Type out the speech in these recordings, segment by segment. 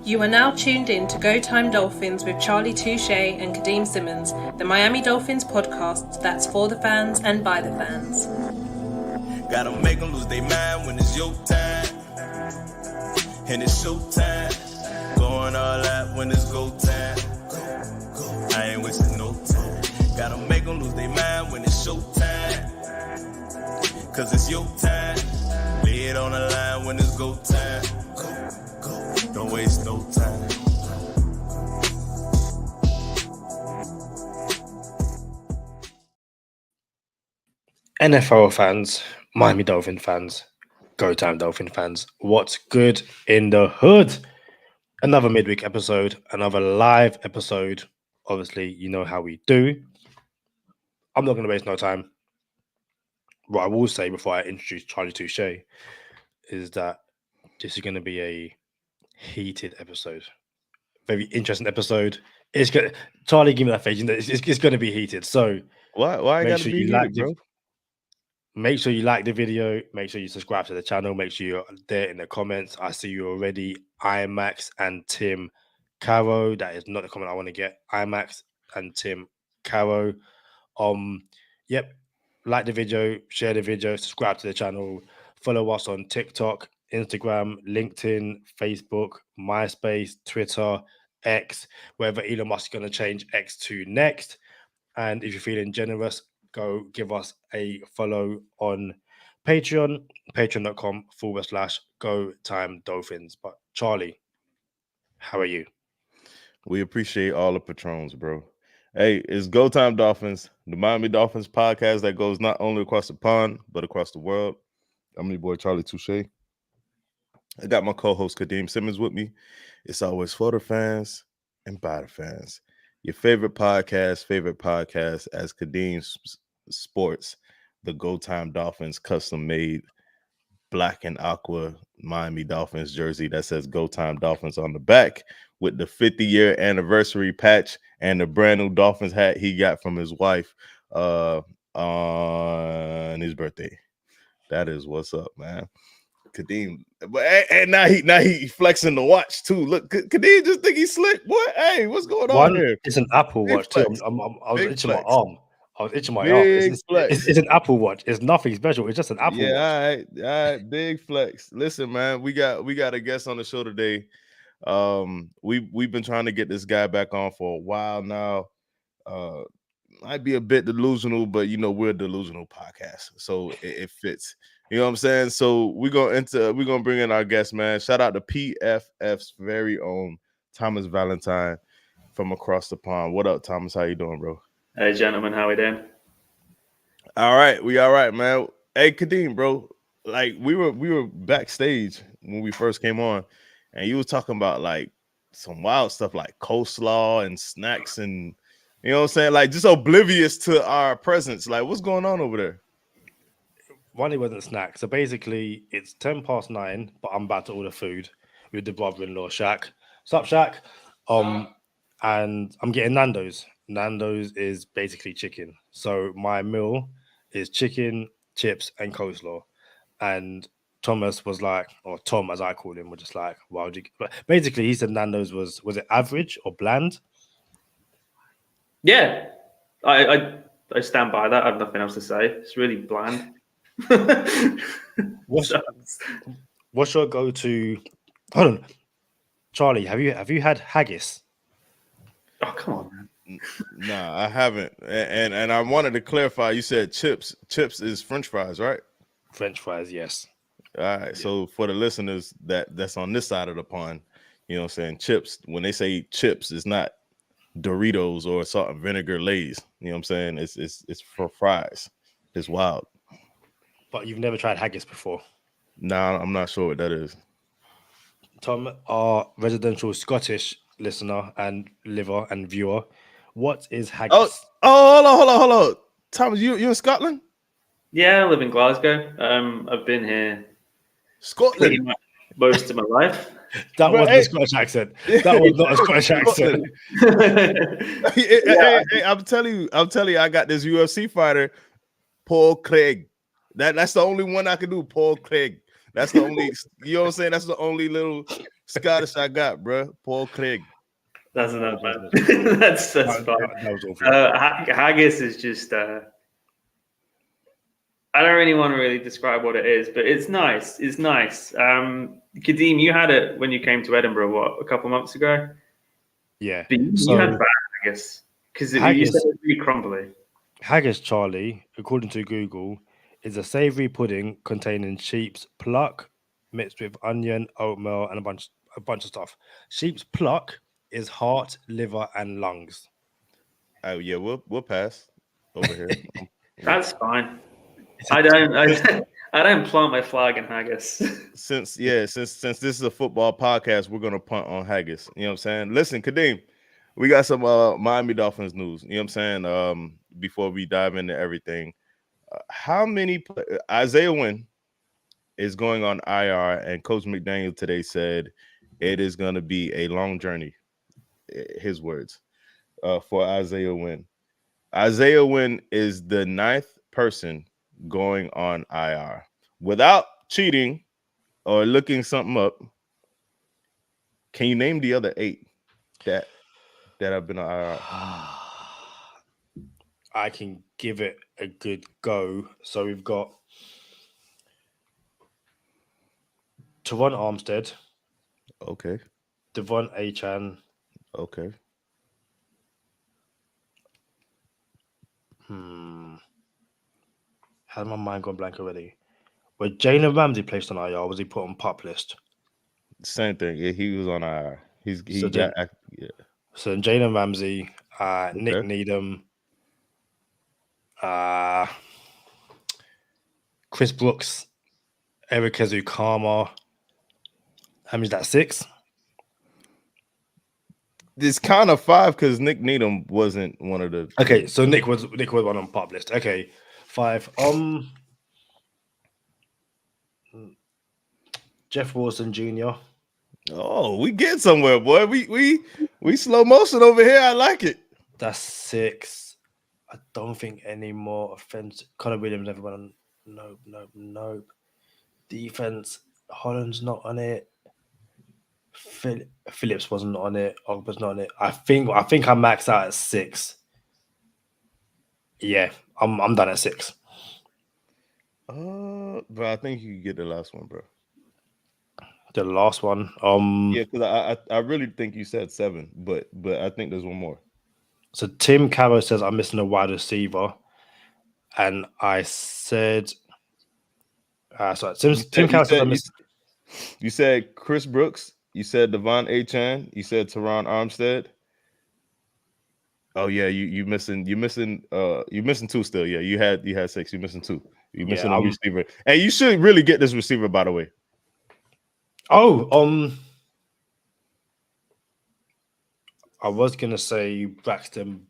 You are now tuned in to Go Time Dolphins with Charlie Touche and Kadeem Simmons, the Miami Dolphins podcast that's for the fans and by the fans. Gotta make them lose their mind when it's your time. And it's show time. Going all out when it's go time. I ain't wasting no time. Gotta make them lose their mind when it's show time. Cause it's your time. Lay it on the line when it's go time. Don't waste no time. NFL fans, Miami Dolphin fans, Go Time Dolphin fans, what's good in the hood? Another midweek episode, another live episode. Obviously, you know how we do. I'm not going to waste no time. What I will say before I introduce Charlie Touche is that this is going to be a heated episode. Very interesting episode. It's good. Charlie, give me that face. It's going to be heated. So why I gotta be heated, bro? Make sure you like the video. Make sure you subscribe to the channel. Make sure you're there in the comments. I see you already. IMAX and Tim Caro. That is not the comment I want to get. IMAX and Tim Caro. Yep. Like the video, share the video, subscribe to the channel. Follow us on TikTok, Instagram, LinkedIn, Facebook, MySpace, Twitter, X, wherever Elon Musk is going to change X to next. And if you're feeling generous, go give us a follow on Patreon, patreon.com/Go Time Dolphins. But Charlie, how are you? We appreciate all the patrons, bro. Hey, it's Go Time Dolphins, the Miami Dolphins podcast that goes not only across the pond, but across the world. I'm your boy, Charlie Touche. I got my co-host, Kadeem Simmons, with me. It's always for the fans and by the fans. Your favorite podcast, as Kadeem sports the Go Time Dolphins custom-made black and aqua Miami Dolphins jersey that says Go Time Dolphins on the back with the 50-year anniversary patch and the brand new Dolphins hat he got from his wife on his birthday. That is what's up, man. Kadeem, and now he flexing the watch too. Look, Kadeem just think he's slick. Boy, hey, what's going on here? It's an Apple Watch too. I was itching my arm. It's an Apple Watch. It's nothing special. It's just an Apple Watch. All right, big flex. Listen, man, we got a guest on the show today. We've been trying to get this guy back on for a while now. Might be a bit delusional, but you know we're a delusional podcast, so it fits. You know what I'm saying? So we're gonna bring in our guest, man. Shout out to PFF's very own Thomas Valentine from across the pond. What up, Thomas? How you doing, bro? Hey, gentlemen, how we doing? All right, we all right, man. Hey, Kadeem, bro. Like we were backstage when we first came on, and you was talking about like some wild stuff like coleslaw and snacks, and you know what I'm saying, like just oblivious to our presence. Like, what's going on over there? One, it wasn't snacks. So basically, it's 9:10, but I'm about to order food with the brother-in-law, Shaq. Sup, Shaq? And I'm getting Nando's. Nando's is basically chicken. So my meal is chicken, chips, and coleslaw. And Thomas was like, or Tom, as I call him, was just like, why would you? But basically, he said Nando's was it average or bland? Yeah, I stand by that. I have nothing else to say. It's really bland. What's your go-to? Hold on, Charlie. Have you had haggis? Oh, come on, man. Nah, I haven't. And I wanted to clarify. You said chips. Chips is French fries, right? French fries, yes. All right. Yeah. So for the listeners that's on this side of the pond, you know what I'm saying? Chips. When they say chips, it's not Doritos or salt and vinegar Lay's. You know what I'm saying? It's for fries. It's wild. But you've never tried haggis before? Nah, I'm not sure what that is. Tom, our residential Scottish listener and liver and viewer, what is haggis? Hold on. Thomas, you in Scotland? Yeah, I live in Glasgow. I've been here Scotland most of my life. That wasn't a Scottish accent. That was not a Scottish accent. Hey, I'm telling you, I got this UFC fighter, Paul Craig. That's the only one I can do, Paul Craig. That's the only, you know what I'm saying? That's the only little Scottish I got, bro. Paul Craig. That's enough, That man. That's fine. was awful. Haggis is just. I don't really want to really describe what it is, but it's nice. It's nice. Kadeem, you had it when you came to Edinburgh, a couple months ago? Yeah. But you had bad haggis because you said it's really crumbly. Haggis, Charlie, according to Google, is a savoury pudding containing sheep's pluck mixed with onion, oatmeal, and a bunch of stuff. Sheep's pluck is heart, liver, and lungs. Oh yeah, we'll pass over here. That's fine. I don't plant my flag in haggis. Since this is a football podcast, we're gonna punt on haggis. You know what I'm saying? Listen, Kadeem, we got some Miami Dolphins news. You know what I'm saying? Before we dive into everything, how many Isaiah Wynn is going on IR, and Coach McDaniel today said it is going to be a long journey. His words for Isaiah Wynn. Isaiah Wynn is the 9th person going on IR without cheating or looking something up. Can you name the other 8 that have been on IR? I can give it a good go. So we've got Teron Armstead. Okay. Devon Achan. Okay. Had my mind gone blank already? Was Jalen Ramsey placed on IR? Was he put on PUP list? Same thing. Yeah, he was on IR. So Jalen Ramsey, Nick Needham, Chris Brooks, Eric Ezukama. How many is that? 6? It's kind of 5 because Nick Needham wasn't one of the. Okay, so Nick was one on PUP list. Okay, 5. Jeff Wilson Jr. Oh, we get somewhere, boy. We slow motion over here. I like it. That's 6. I don't think any more offense. Connor Williams, everyone. Nope. Defense. Holland's not on it. Phillips wasn't on it. Ogba's not on it. I think I maxed out at 6. Yeah, I'm done at 6. But I think you get the last one, bro. The last one. Yeah, because I really think you said 7, but I think there's one more. So Tim Carroll says I'm missing a wide receiver, and I said, Tim Carroll said you said Chris Brooks. You said Devon Achan. You said Teron Armstead. Oh yeah, you missing 2 still. Yeah, you had 6. You missing 2. You missing a receiver. And you should really get this receiver, by the way. Oh, I was gonna say Braxton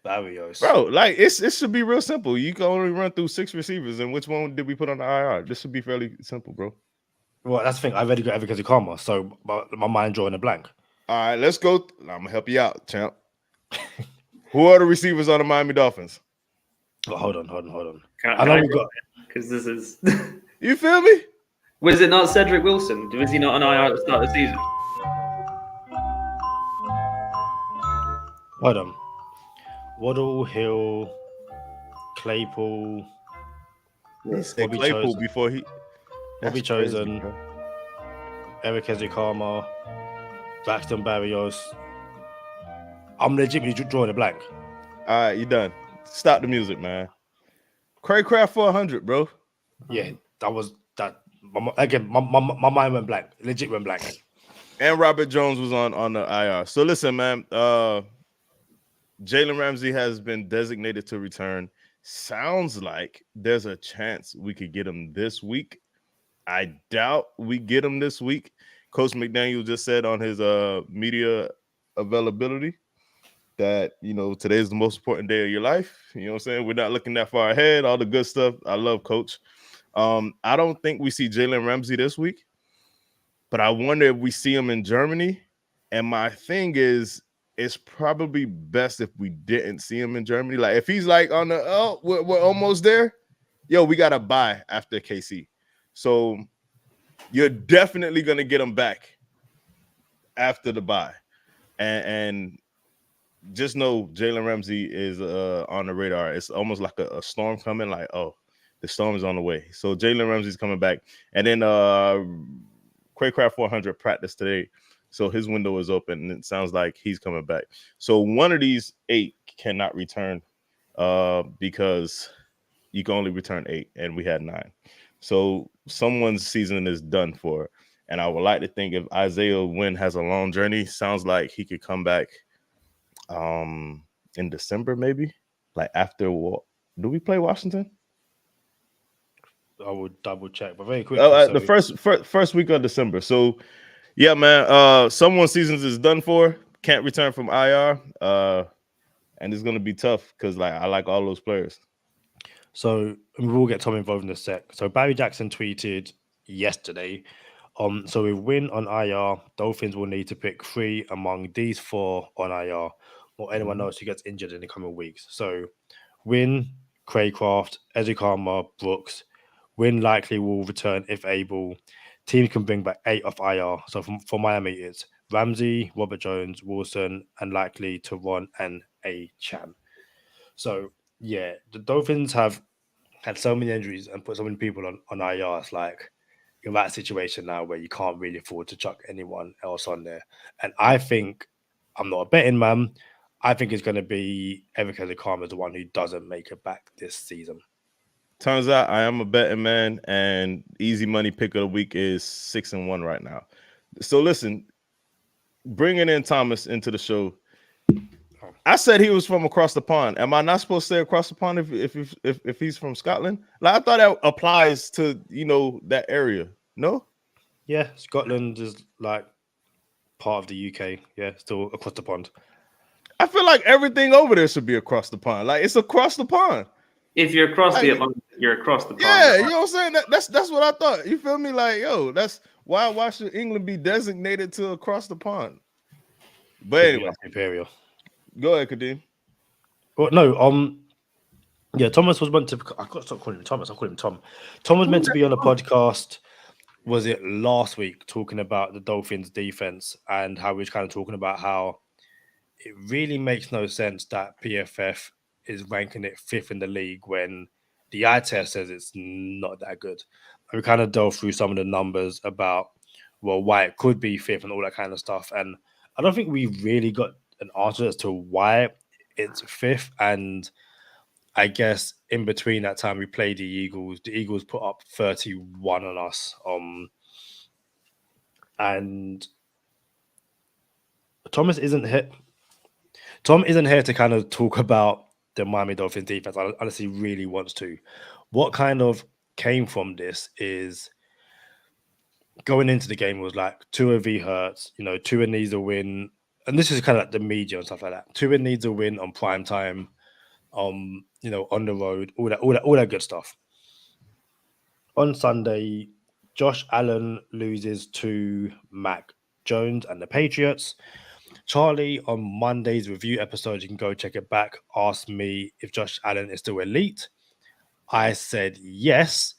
Barrios. Bro, like it should be real simple. You can only run through 6 receivers, and which one did we put on the IR? This should be fairly simple, bro. Well, that's the thing. I've already got Eric Ezukama, so my mind drawing a blank. All right, let's go. I'm gonna help you out, champ. Who are the receivers on the Miami Dolphins? Oh, hold on. I know we got because this is. You feel me? Was it not Cedric Wilson? Was he not on IR at the start of the season? Hold on. Waddle, Hill, Claypool. He said Claypool before he. Bobby Chosen, Eric Ezukama, Braxton Barrios. I'm legitimately drawing a blank. All right, you done. Stop the music, man. Craig Craft for 100, bro. Yeah, that was that. Again, my mind went blank. Legit went blank. And Robert Jones was on the IR. So listen, man. Jalen Ramsey has been designated to return. Sounds like there's a chance we could get him this week. I doubt we get him this week. Coach McDaniel just said on his media availability that, today's the most important day of your life. You know what I'm saying? We're not looking that far ahead, all the good stuff. I love Coach. I don't think we see Jalen Ramsey this week, but I wonder if we see him in Germany. And my thing is, it's probably best if we didn't see him in Germany. Like if he's like on the, we're almost there. Yo, we got to buy after KC. So you're definitely going to get him back after the bye, and just know Jalen Ramsey is on the radar. It's almost like a storm coming. Like, oh, the storm is on the way. So Jalen Ramsey's coming back, and then Craycraft 400 practiced today, so his window is open, and it sounds like he's coming back. So one of these 8 cannot return, because you can only return 8, and we had 9. So someone's season is done for. And I would like to think if Isaiah Wynn has a long journey, sounds like he could come back in December, maybe, like after what? Do we play Washington? I would double check, but very quickly. The first week of December. So yeah, man. Someone's seasons is done for. Can't return from IR. And it's gonna be tough because like I like all those players. So we will get Tom involved in a sec. So Barry Jackson tweeted yesterday. So with Win on IR, Dolphins will need to pick 3 among these 4 on IR, or anyone else who gets injured in the coming weeks. So Win, Craycraft, Ezekama, Brooks. Win likely will return if able. Teams can bring back 8 off IR. So for Miami, it's Ramsey, Robert Jones, Wilson, and likely Teron and A-Chan. So yeah, the Dolphins have had so many injuries and put so many people on IR. It's like you're at a situation now where you can't really afford to chuck anyone else on there. And I think, I'm not a betting man, I think it's going to be Eric Ezekama, the one who doesn't make it back this season. Turns out I am a betting man, and easy money pick of the week is 6-1 right now. So listen, bringing in Thomas into the show, I said he was from across the pond. Am I not supposed to say across the pond if he's from Scotland? Like I thought that applies to that area. No? Yeah, Scotland is like part of the UK. Yeah, still across the pond. I feel like everything over there should be across the pond. Like it's across the pond. If you're across the Atlantic, you're across the pond. Yeah, you know what I'm saying? That's what I thought. You feel me? Like, yo, that's why should England be designated to across the pond? But anyway, Imperial. Go ahead, Kadeem. Well, no, yeah, Thomas was meant to. I got to stop calling him Thomas. I call him Tom. Tom was meant to be on a podcast. Was it last week, talking about the Dolphins' defense and how we was kind of talking about how it really makes no sense that PFF is ranking it 5th in the league when the eye test says it's not that good. And we kind of delved through some of the numbers about why it could be 5th and all that kind of stuff. And I don't think we really got an answer as to why it's 5th. And I guess in between that time we played the Eagles. The Eagles put up 31 on us. And Thomas isn't here. Tom isn't here to kind of talk about the Miami Dolphins defense. I honestly really wants to. What kind of came from this is going into the game was like Tua v Hurts. Tua needs a win. And this is kind of like the media and stuff like that. Tua needs a win on prime time, on the road, all that good stuff. On Sunday, Josh Allen loses to Mac Jones and the Patriots. Charlie, on Monday's review episode, you can go check it back, asked me if Josh Allen is still elite. I said yes.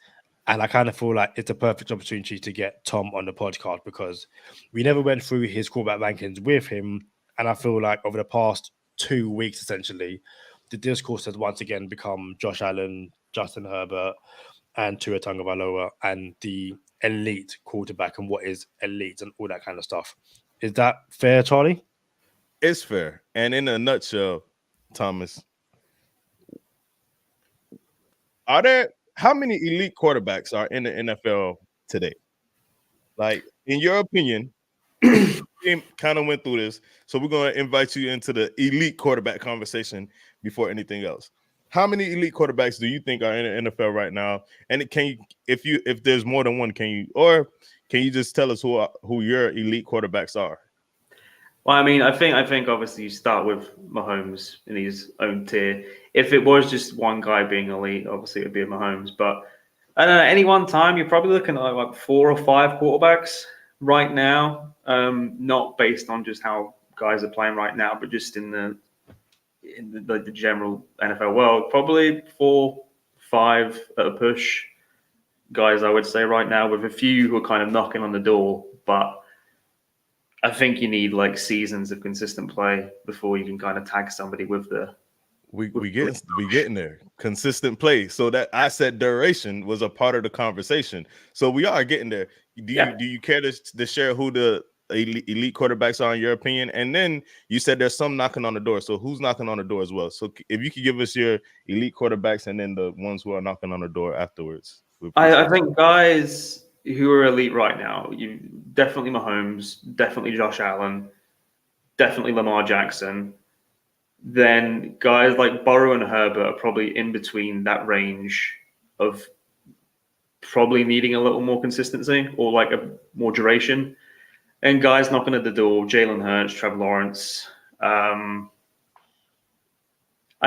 And I kind of feel like it's a perfect opportunity to get Tom on the podcast because we never went through his quarterback rankings with him. And I feel like over the past 2 weeks, essentially, the discourse has once again become Josh Allen, Justin Herbert, and Tua Tagovailoa, and the elite quarterback and what is elite and all that kind of stuff. Is that fair, Charlie? It's fair. And in a nutshell, Thomas, how many elite quarterbacks are in the NFL today? Like, in your opinion, we kind of went through this, so we're going to invite you into the elite quarterback conversation before anything else. How many elite quarterbacks do you think are in the NFL right now? And if there's more than one, can you just tell us who your elite quarterbacks are? Well, I mean, I think obviously you start with Mahomes in his own tier. If it was just one guy being elite, obviously it would be Mahomes. But I don't know, any one time you're probably looking at like 4 or 5 quarterbacks right now. Not based on just how guys are playing right now, but just in the general NFL world, probably 4, 5 at a push guys, I would say right now, with a few who are kind of knocking on the door. But I think you need like seasons of consistent play before you can kind of tag somebody with the. We getting there. Consistent play. So that I said duration was a part of the conversation. So we are getting there. Do you care to share who the elite quarterbacks are in your opinion? And then you said there's some knocking on the door. So who's knocking on the door as well? So if you could give us your elite quarterbacks and then the ones who are knocking on the door afterwards. I think guys who are elite right now, you definitely Mahomes, definitely Josh Allen, definitely Lamar Jackson. Then guys like Burrow and Herbert are probably in between that range of probably needing a little more consistency or like a more duration. And guys knocking at the door, Jalen Hurts, Trevor Lawrence. I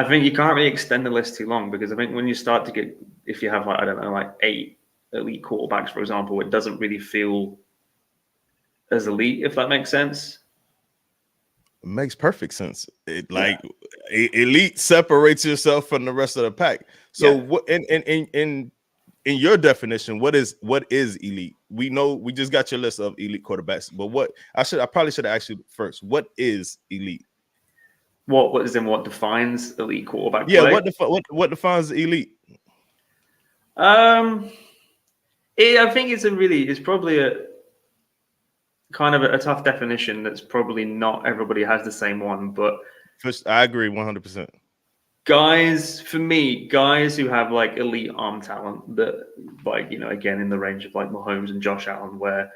think you can't really extend the list too long because I think when you start to get, if you have like, I don't know, like 8 elite quarterbacks, for example, it doesn't really feel as elite, if that makes sense. It makes perfect sense. Elite separates yourself from the rest of the pack. So what in your definition, what is elite? We know we just got your list of elite quarterbacks, but I probably should have asked you first. What is elite? What defines elite quarterback play? What defines elite? I think it's probably a kind of a tough definition. That's probably not everybody has the same one, but first, I agree 100%. Guys who have like elite arm talent that, like, you know, again in the range of like Mahomes and Josh Allen, where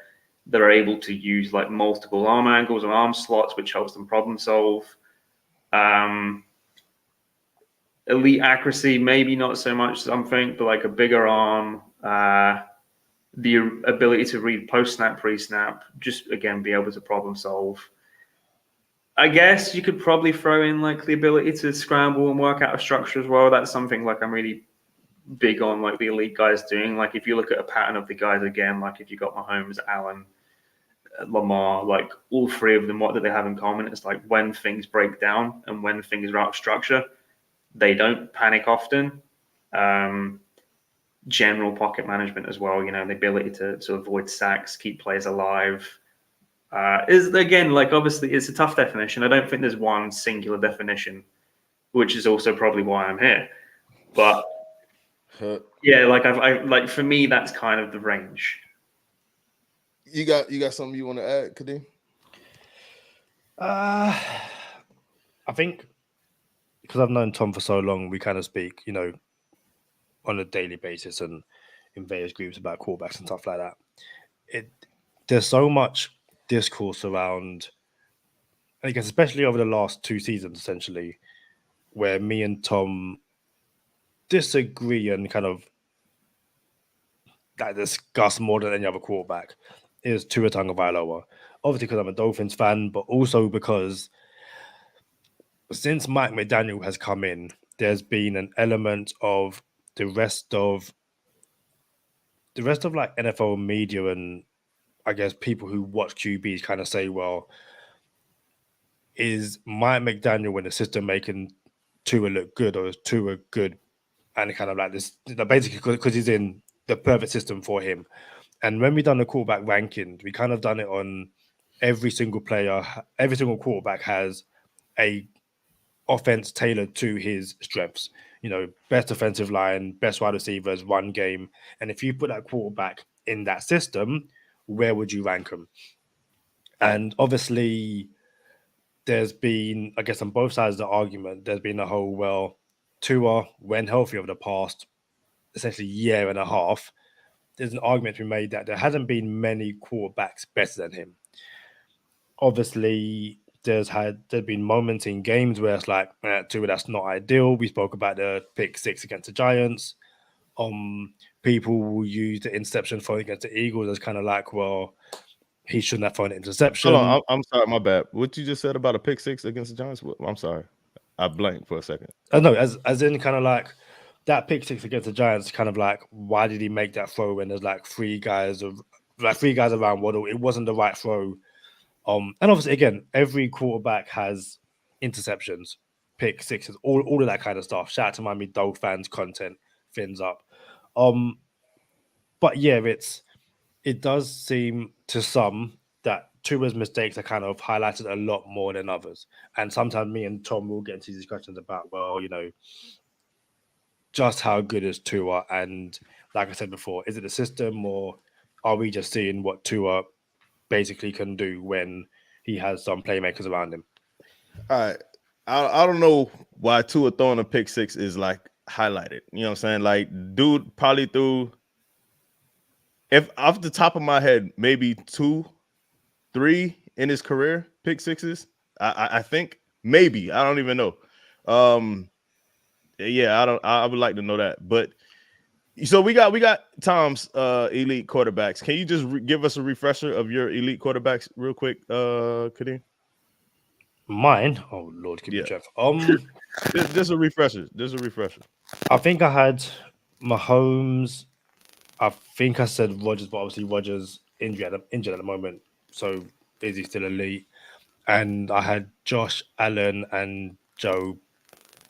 they're able to use like multiple arm angles and arm slots, which helps them problem solve. Elite accuracy, maybe not so much something, but like a bigger arm, the ability to read post-snap, pre-snap, just again be able to problem solve. I guess you could probably throw in like the ability to scramble and work out a structure as well. That's something like I'm really big on, like the elite guys doing. Like if you look at a pattern of the guys again, like if you got Mahomes, Allen, Lamar, like all three of them, what do they have in common? It's like when things break down and when things are out of structure, they don't panic often. General pocket management as well, you know, the ability to avoid sacks, keep players alive. Is again, like, obviously it's a tough definition. I don't think there's one singular definition, which is also probably why I'm here. But yeah, like I like for me, that's kind of the range. You got something you want to add, Kadeem? I think because I've known Tom for so long, we kind of speak, you know, on a daily basis and in various groups about quarterbacks and stuff like that. There's so much discourse around, I guess, especially over the last 2 seasons, essentially, where me and Tom disagree and kind of like discuss more than any other quarterback is Tua Tagovailoa. Obviously, because I'm a Dolphins fan, but also because since Mike McDaniel has come in, there's been an element of the rest of like NFL media and I guess people who watch QBs kind of say, well, is Mike McDaniel in the system making Tua look good, or is Tua good? And kind of like this, basically because he's in the perfect system for him. And when we done the quarterback rankings, we kind of done it on every single player, every single quarterback has a offense tailored to his strengths. You know, best offensive line, best wide receivers, run game. And if you put that quarterback in that system, where would you rank them? And obviously, there's been, I guess, on both sides of the argument, there's been a whole, well, Tua, when healthy over the past, essentially year and a half, there's an argument to be made that there hasn't been many quarterbacks better than him. Obviously, there's been moments in games where it's like, Tua, that's not ideal. We spoke about the pick 6 against the Giants. People will use the interception thrown against the Eagles as kind of like, well, he shouldn't have thrown an interception. Hold on, I'm sorry, my bad. What you just said about a pick 6 against the Giants? I'm sorry, I blanked for a second. No, as in kind of like that pick 6 against the Giants, kind of like, why did he make that throw when there's like three guys around Waddle? It wasn't the right throw. And obviously, again, every quarterback has interceptions, pick 6s, all of that kind of stuff. Shout out to Miami Dolphins fans, content, fins up. But yeah, it does seem to some that Tua's mistakes are kind of highlighted a lot more than others. And sometimes me and Tom will get into discussions about, well, just how good is Tua? And like I said before, is it the system, or are we just seeing what Tua basically can do when he has some playmakers around him? All right. I don't know why Tua throwing a pick six is like highlighted. You know what I'm saying? Like, dude probably threw, if off the top of my head, maybe 2, 3 in his career pick sixes. I think maybe. I don't even know. Yeah, I would like to know that. But so we got Tom's elite quarterbacks. Can you just give us a refresher of your elite quarterbacks real quick, Kadeem? Mine? Oh Lord, give me Jeff. Just a refresher. Just a refresher. I think I had Mahomes. I think I said Rodgers, but obviously Rodgers injured at the moment. So is he still elite? And I had Josh Allen and Joe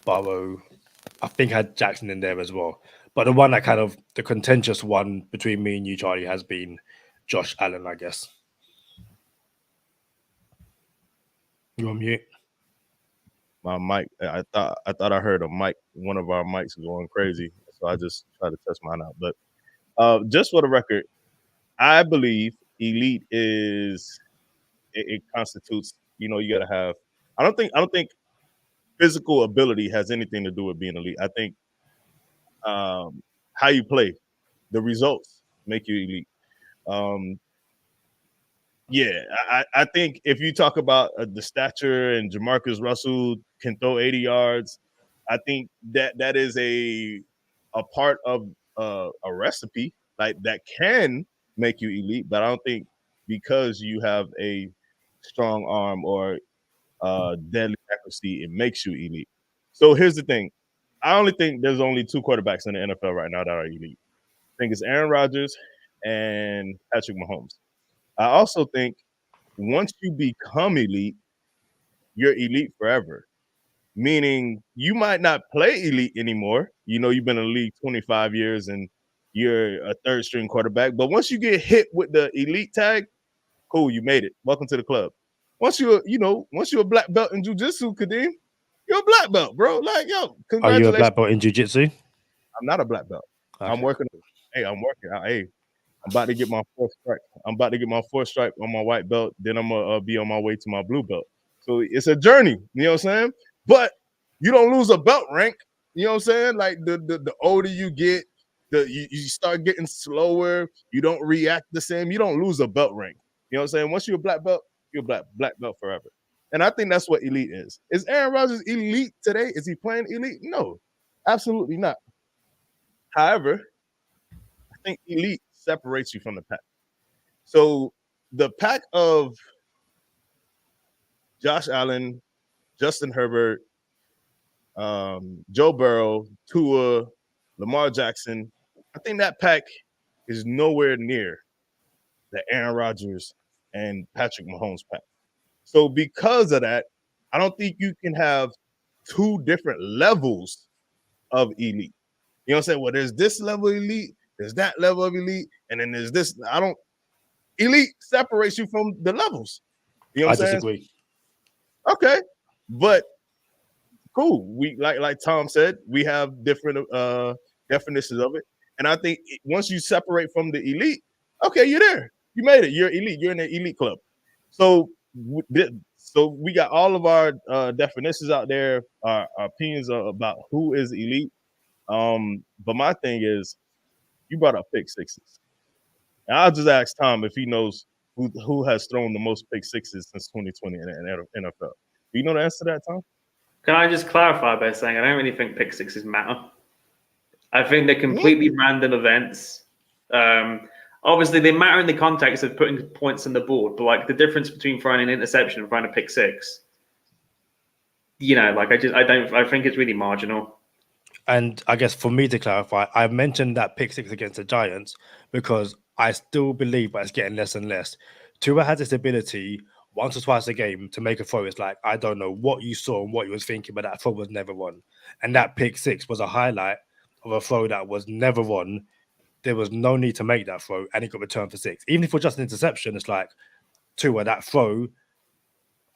Burrow. I think I had Jackson in there as well. But the one that kind of the contentious one between me and you, Charlie, has been Josh Allen, I guess. You on mute? My mic. I thought I heard a mic. One of our mics going crazy, so I just tried to test mine out. But just for the record, I believe elite is it constitutes. You got to have. I don't think physical ability has anything to do with being elite. I think how you play, the results make you elite. Yeah, I think if you talk about the stature and Jamarcus Russell can throw 80 yards, I think that is a part of a recipe like that can make you elite. But I don't think because you have a strong arm or deadly accuracy, it makes you elite. So here's the thing. I only think there's only 2 quarterbacks in the NFL right now that are elite. I think it's Aaron Rodgers and Patrick Mahomes. I also think once you become elite, you're elite forever. Meaning you might not play elite anymore. You've been in the league 25 years and you're a third string quarterback. But once you get hit with the elite tag, cool, you made it. Welcome to the club. Once you're a black belt in jiu-jitsu, Kadeem, you're a black belt, bro. Like, yo, congratulations. Are you a black belt in jiu-jitsu? I'm not a black belt. Okay. I'm working. Hey, I'm working. Hey, I'm about to get my 4th stripe. I'm about to get my 4th stripe on my white belt. Then I'm gonna be on my way to my blue belt. So it's a journey. You know what I'm saying? But you don't lose a belt rank. You know what I'm saying? Like the older you get, you start getting slower. You don't react the same. You don't lose a belt rank. You know what I'm saying? Once you're a black belt, you're a black belt forever. And I think that's what elite is. Is Aaron Rodgers elite today? Is he playing elite? No, absolutely not. However, I think elite separates you from the pack. So the pack of Josh Allen, Justin Herbert, Joe Burrow, Tua, Lamar Jackson, I think that pack is nowhere near the Aaron Rodgers and Patrick Mahomes pack. So because of that, I don't think you can have 2 different levels of elite. You know what I'm saying? Well, there's this level of elite, there's that level of elite, and then there's this. Elite separates you from the levels. You know what I'm saying? Disagree. Okay, but cool. We like Tom said, we have different definitions of it, and I think once you separate from the elite, okay, you're there. You made it. You're elite. You're in the elite club. So we got all of our definitions out there, our opinions about who is elite. But my thing is, you brought up pick sixes. And I'll just ask Tom if he knows who has thrown the most pick sixes since 2020 in the NFL. Do you know the answer to that, Tom? Can I just clarify by saying I don't really think pick sixes matter. I think they're completely random events. Obviously, they matter in the context of putting points on the board, but like the difference between throwing an interception and throwing a pick six, I think it's really marginal. And I guess for me to clarify, I mentioned that pick six against the Giants because I still believe, but it's getting less and less. Tua has this ability once or twice a game to make a throw. It's like, I don't know what you saw and what you was thinking, but that throw was never run. And that pick six was a highlight of a throw that was never run. There was no need to make that throw, and it got returned for 6. Even if it was just an interception, it's like, Tua, that throw,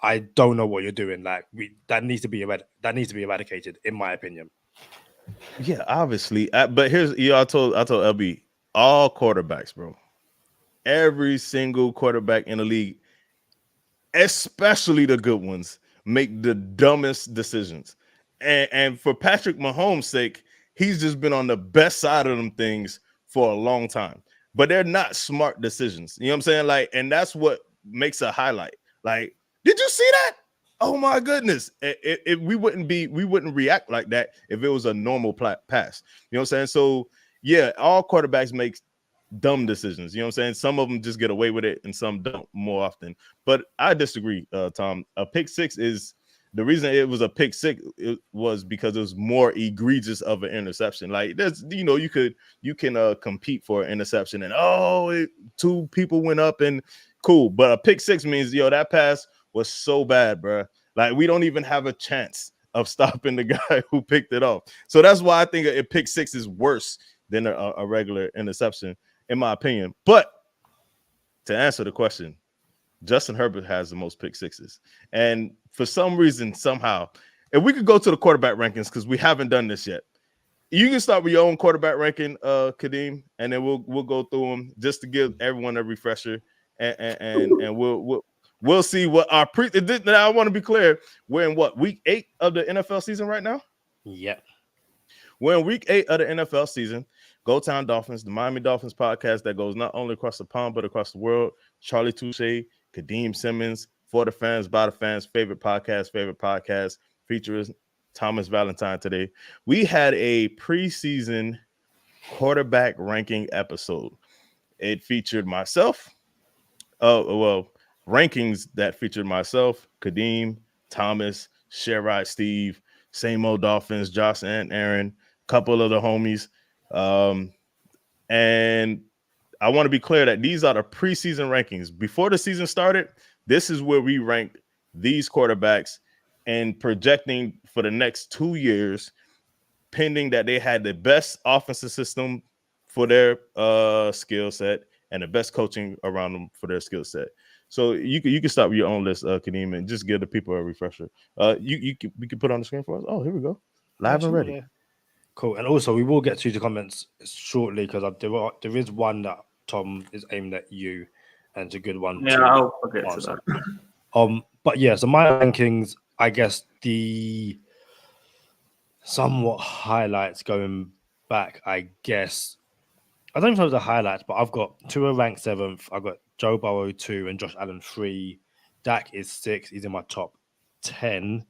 I don't know what you're doing. Like that needs to be eradicated, in my opinion. Yeah, obviously. But here's I told LB, all quarterbacks, bro. Every single quarterback in the league, especially the good ones, make the dumbest decisions. And for Patrick Mahomes' sake, he's just been on the best side of them things for a long time. But they're not smart decisions. You know what I'm saying? Like, and that's what makes a highlight. Like, did you see that? Oh my goodness. We wouldn't react like that if it was a normal pass. You know what I'm saying? So yeah, all quarterbacks make dumb decisions. You know what I'm saying? Some of them just get away with it and some don't more often. But I disagree, Tom. A pick six is the reason it was a pick six. It was because it was more egregious of an interception. Like there's, you can compete for an interception and two people went up and cool. But a pick six means that pass was so bad, bro. Like we don't even have a chance of stopping the guy who picked it off. So that's why I think a pick six is worse than a regular interception, in my opinion. But to answer the question, Justin Herbert has the most pick sixes. And for some reason, somehow, if we could go to the quarterback rankings, because we haven't done this yet. You can start with your own quarterback ranking, Kadeem, and then we'll go through them just to give everyone a refresher. And we'll see what our now I want to be clear. We're in week 8 of the NFL season right now? Yep. We're in week 8 of the NFL season. Go Town Dolphins, the Miami Dolphins podcast that goes not only across the pond, but across the world. Charlie Touche, Kadeem Simmons, for the fans, by the fans, favorite podcast, features Thomas Valentine today. We had a preseason quarterback ranking episode. It featured myself. Rankings that featured myself, Kadeem, Thomas, Sherrod, Steve, same old Dolphins, Josh and Aaron, couple of the homies. And I want to be clear that these are the preseason rankings. Before the season started, this is where we ranked these quarterbacks and projecting for the next 2 years, pending that they had the best offensive system for their skill set and the best coaching around them for their skill set. So you can start with your own list, Kadeem, and just give the people a refresher. We can put it on the screen for us. Oh, here we go. Live and ready. Cool. And also, we will get to the comments shortly because there is one that Tom is aimed at you, and it's a good one. Yeah, I'll get to that. But yeah, so my rankings, I guess the somewhat highlights going back, I guess. I don't know if it was the highlights, but I've got Tua ranked 7th. I've got Joe Burrow 2 and Josh Allen 3. Dak is 6. He's in my top 10.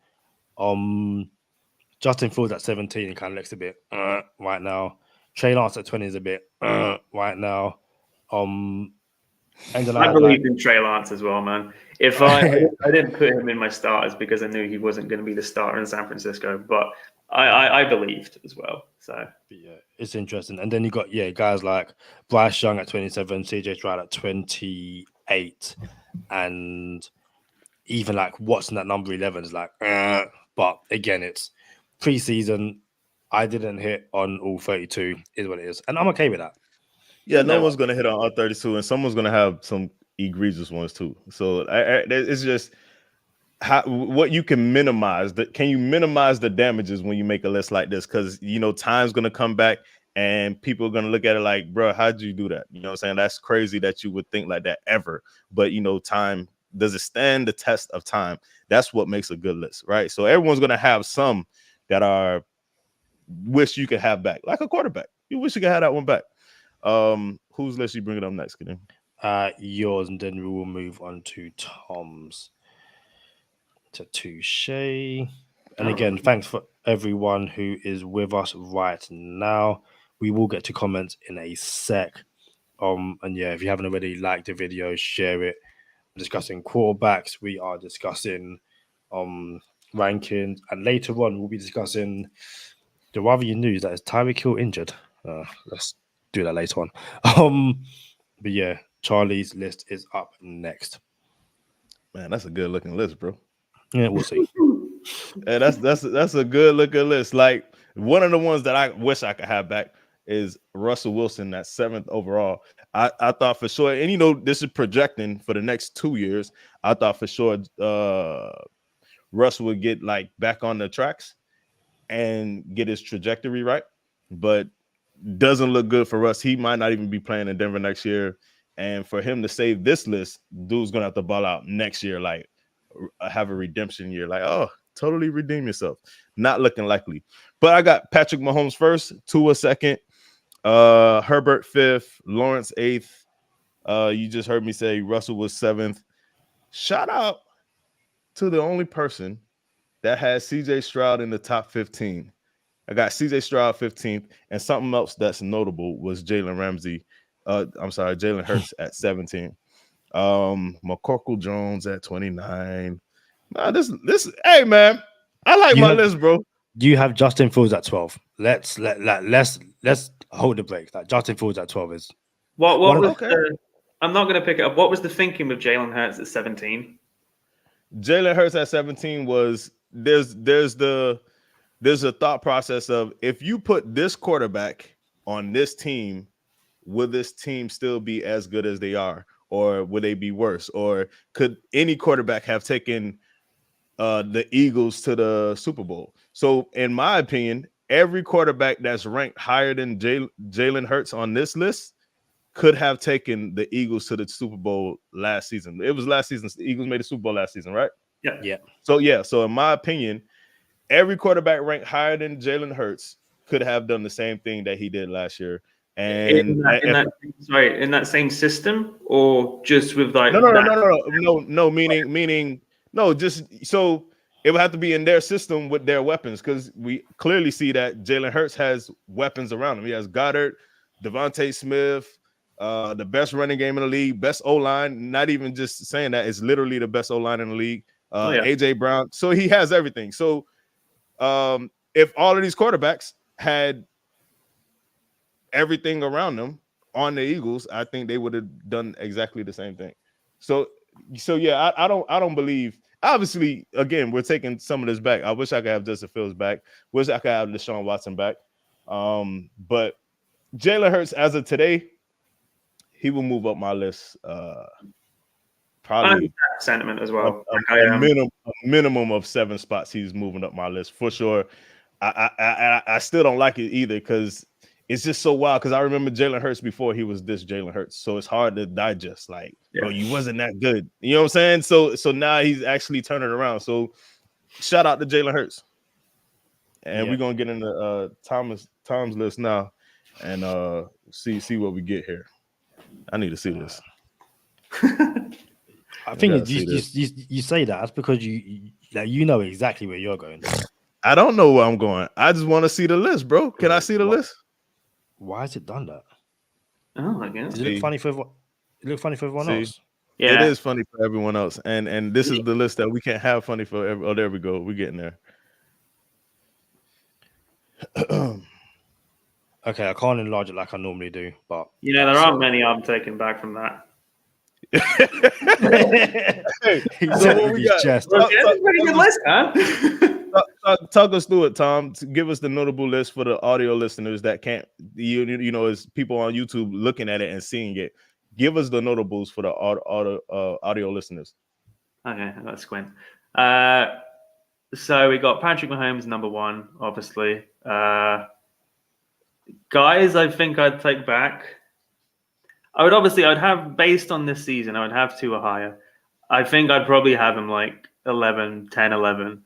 Justin Fields at 17. He kind of looks a bit right now. Trey Lance at 20 is a bit right now. I believed in Trey Lance as well, man. If I didn't put him in my starters because I knew he wasn't going to be the starter in San Francisco, but I believed as well. So yeah, it's interesting. And then you got guys like Bryce Young at 27, CJ Stroud at 28, and even like Watson at number 11 is like, but again, it's preseason. I didn't hit on all 32, is what it is, and I'm okay with that. Yeah, no one's gonna hit on all 32, and someone's gonna have some egregious ones too. So it's just what you can minimize. Can you minimize the damages when you make a list like this? Because time's gonna come back, and people are gonna look at it like, bro, how'd you do that? You know what I'm saying? That's crazy that you would think like that ever. But time, does it stand the test of time? That's what makes a good list, right? So everyone's gonna have some that are wish you could have back, like a quarterback. You wish you could have that one back. Whose list you bring it up next, Kadeem? Yours, and then we will move on to Tom's. To Touche. And again, thanks for everyone who is with us right now. We will get to comments in a sec. And yeah, if you haven't already, like the video, share it. We're discussing quarterbacks. We are discussing rankings, and later on we'll be discussing the rather news that is Tyreek Hill injured. Let's do that later on. But yeah, Charlie's list is up next. Man, that's a good looking list, bro. Yeah, we'll see. Yeah, that's a good looking list. Like one of the ones that I wish I could have back is Russell Wilson at 7th overall. I thought for sure, and this is projecting for the next 2 years. I thought for sure Russell would get like back on the tracks and get his trajectory right, but doesn't look good for Russ. He might not even be playing in Denver next year. And for him to save this list, dude's gonna have to ball out next year, like have a redemption year, like totally redeem yourself. Not looking likely. But I got Patrick Mahomes first, Tua second, Herbert 5th, Lawrence 8th. You just heard me say Russell was 7th. Shout out to the only person that has CJ Stroud in the top 15. I got CJ Stroud 15th, and something else that's notable was Jalen Hurts at 17. McCorkle Jones at 29. Hey man, I like my list, bro. You have Justin Fields at 12. Let's hold the break. Like Justin Fields at 12 is what was okay. I'm not going to pick it up. What was the thinking with Jalen Hurts at 17? Jalen Hurts at 17 was there's a thought process of if you put this quarterback on this team, will this team still be as good as they are, or would they be worse, or could any quarterback have taken the Eagles to the Super Bowl? So in my opinion, every quarterback that's ranked higher than Jalen Hurts on this list could have taken the Eagles to the Super Bowl last season. It was last season. The Eagles made the Super Bowl last season, right? Yeah. So in my opinion, every quarterback ranked higher than Jalen Hurts could have done the same thing that he did last year. And in that same system, or just with like no, meaning no, just so it would have to be in their system with their weapons, because we clearly see that Jalen Hurts has weapons around him. He has Goddard, Devontae Smith, the best running game in the league, best O-line. Not even just saying that, it's literally the best O-line in the league. AJ Brown. So he has everything. So if all of these quarterbacks had everything around them on the Eagles, I think they would have done exactly the same thing. So yeah, I don't believe. Obviously, again, we're taking some of this back. I wish I could have Justin Fields back. Wish I could have Deshaun Watson back. But Jalen Hurts, as of today, he will move up my list. Probably sentiment as well. A minimum of 7 spots. He's moving up my list for sure. I still don't like it either, because it's just so wild. Because I remember Jalen Hurts before he was this Jalen Hurts, so it's hard to digest. Like, bro, you wasn't that good. You know what I'm saying? So now he's actually turning around. So shout out to Jalen Hurts. And we're gonna get into Tom's list now, and see what we get here. I need to see this. I think you say that. That's because you know exactly where you're going. I don't know where I'm going. I just want to see the list, bro. Can I see the list? Why has it done that? Oh, I guess. Does it look funny for everyone? It look funny for everyone else. Yeah, it is funny for everyone else. And this is the list that we can't have funny for. Oh, there we go. We're getting there. Okay, I can't enlarge it like I normally do, but there aren't many I'm taking back from that. He said it with his chest. Pretty good list, huh? Talk us through it, Tom. Give us the notable list for the audio listeners that can't, as people on YouTube looking at it and seeing it. Give us the notables for the audio listeners. Okay, that's Quinn. So we got Patrick Mahomes number 1, obviously. Guys, I think I'd take back. I'd have, based on this season, I would have Tua higher. I think I'd probably have him like 11, 10, 11.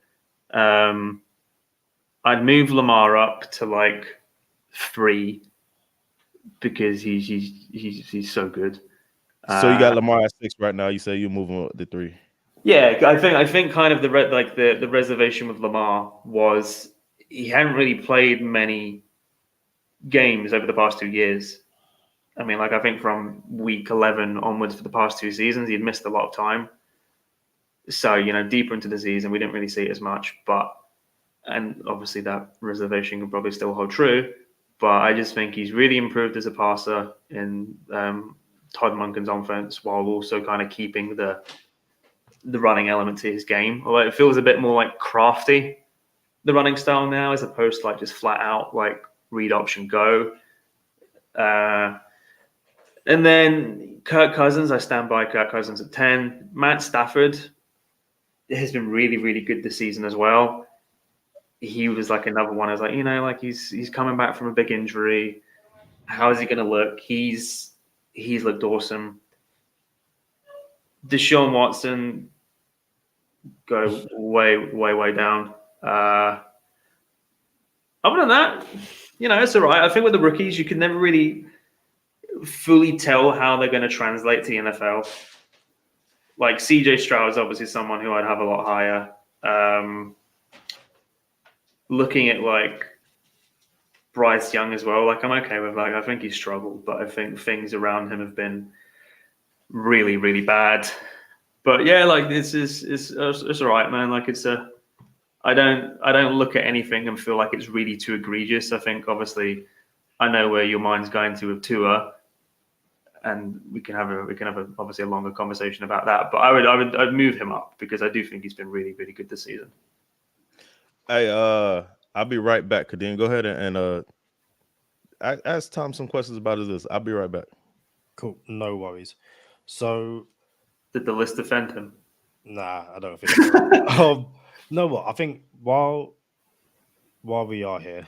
I'd move Lamar up to like 3 because he's so good. So you got Lamar at 6 right now. You say you're moving up to 3. Yeah, I think kind of the reservation with Lamar was he hadn't really played many games over the past 2 years. I mean, I think from week 11 onwards for the past 2 seasons, he'd missed a lot of time. So, deeper into the season, we didn't really see it as much. And obviously that reservation can probably still hold true. But I just think he's really improved as a passer in Todd Monken's offense, while also kind of keeping the running element to his game. Although it feels a bit more like crafty, the running style now, as opposed to just flat out read option go. And then Kirk Cousins, I stand by Kirk Cousins at 10. Matt Stafford has been really, really good this season as well. He was like another one. I was like, like he's coming back from a big injury. How is he going to look? He's looked awesome. Deshaun Watson, go way, way, way down. Other than that, it's all right. I think with the rookies, you can never really fully tell how they're going to translate to the NFL. Like CJ Stroud is obviously someone who I'd have a lot higher. Looking at like Bryce Young as well, like I'm okay with I think he's struggled, but I think things around him have been really, really bad. But yeah, like it's all right, man. Like I don't look at anything and feel like it's really too egregious. I think obviously I know where your mind's going to with Tua, and we can have obviously a longer conversation about that. But I'd move him up because I do think he's been really, really good this season. Hey, I'll be right back. Kadeem, go ahead and ask Tom some questions about this. I'll be right back. Cool, no worries. So, did the list offend him? Nah, I don't think so. No, what I think while we are here,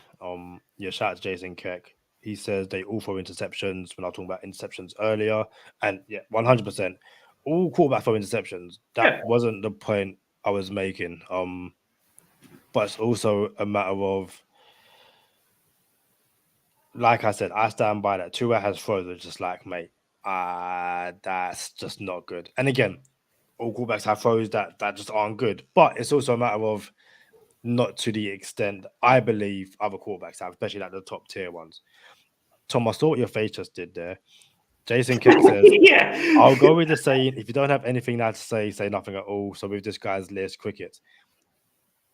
shout out to Jason Keck. He says they all throw interceptions when I was talking about interceptions earlier. And yeah, 100%. All quarterback throw interceptions. That wasn't the point I was making. But it's also a matter of, like I said, I stand by that. Tua has throws that just like, mate, that's just not good. And again, all quarterbacks have throws that just aren't good. But it's also a matter of not to the extent I believe other quarterbacks have, especially like the top tier ones. Tom, I saw what your face just did there. Jason Kick says, I'll go with the saying, if you don't have anything now to say nothing at all. So with this guy's list, crickets.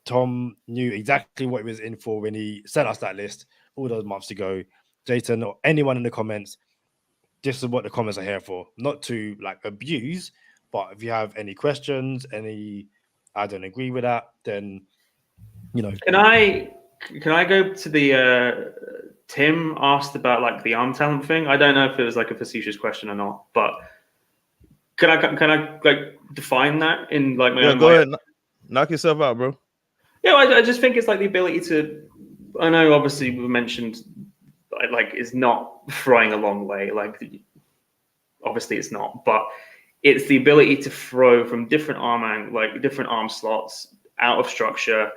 Tom knew exactly what he was in for when he sent us that list all those months ago. Jason or anyone in the comments, this is what the comments are here for. Not to like abuse, but if you have any questions, I don't agree with that, then Can I go to the Tim asked about like the arm talent thing? I don't know if it was like a facetious question or not, but can I like define that in like my own go way? Ahead, knock yourself out, bro. Yeah, I just think it's like the ability to. I know, obviously, we mentioned like it's not throwing a long way. Like, obviously, it's not, but it's the ability to throw from different different arm slots out of structure,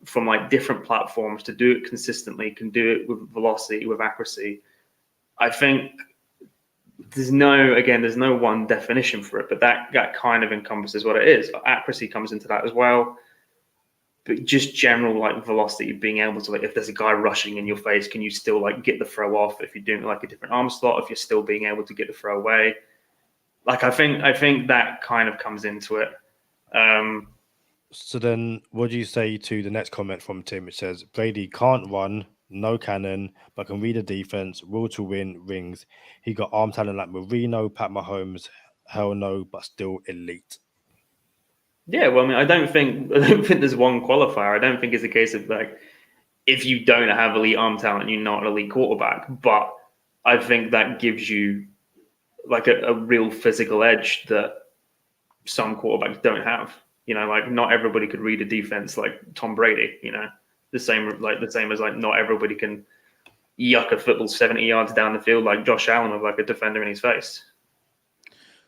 from like different platforms, to do it consistently, can do it with velocity, with accuracy. I think there's no one definition for it, but that kind of encompasses what it is. Accuracy comes into that as well. But just general like velocity, being able to like, if there's a guy rushing in your face, can you still like get the throw off? If you're doing like a different arm slot, if you're still being able to get the throw away, like I think that kind of comes into it. So then, what do you say to the next comment from Tim, which says Brady can't run, no cannon, but can read a defense, will to win, rings. He got arm talent like Marino, Pat Mahomes, hell no, but still elite. Yeah, well, I mean, I don't think there's one qualifier. I don't think it's a case of like, if you don't have elite arm talent, you're not an elite quarterback. But I think that gives you like a real physical edge that some quarterbacks don't have. Like not everybody could read a defense like Tom Brady. The same as like not everybody can yuck a football 70 yards down the field like Josh Allen with like a defender in his face.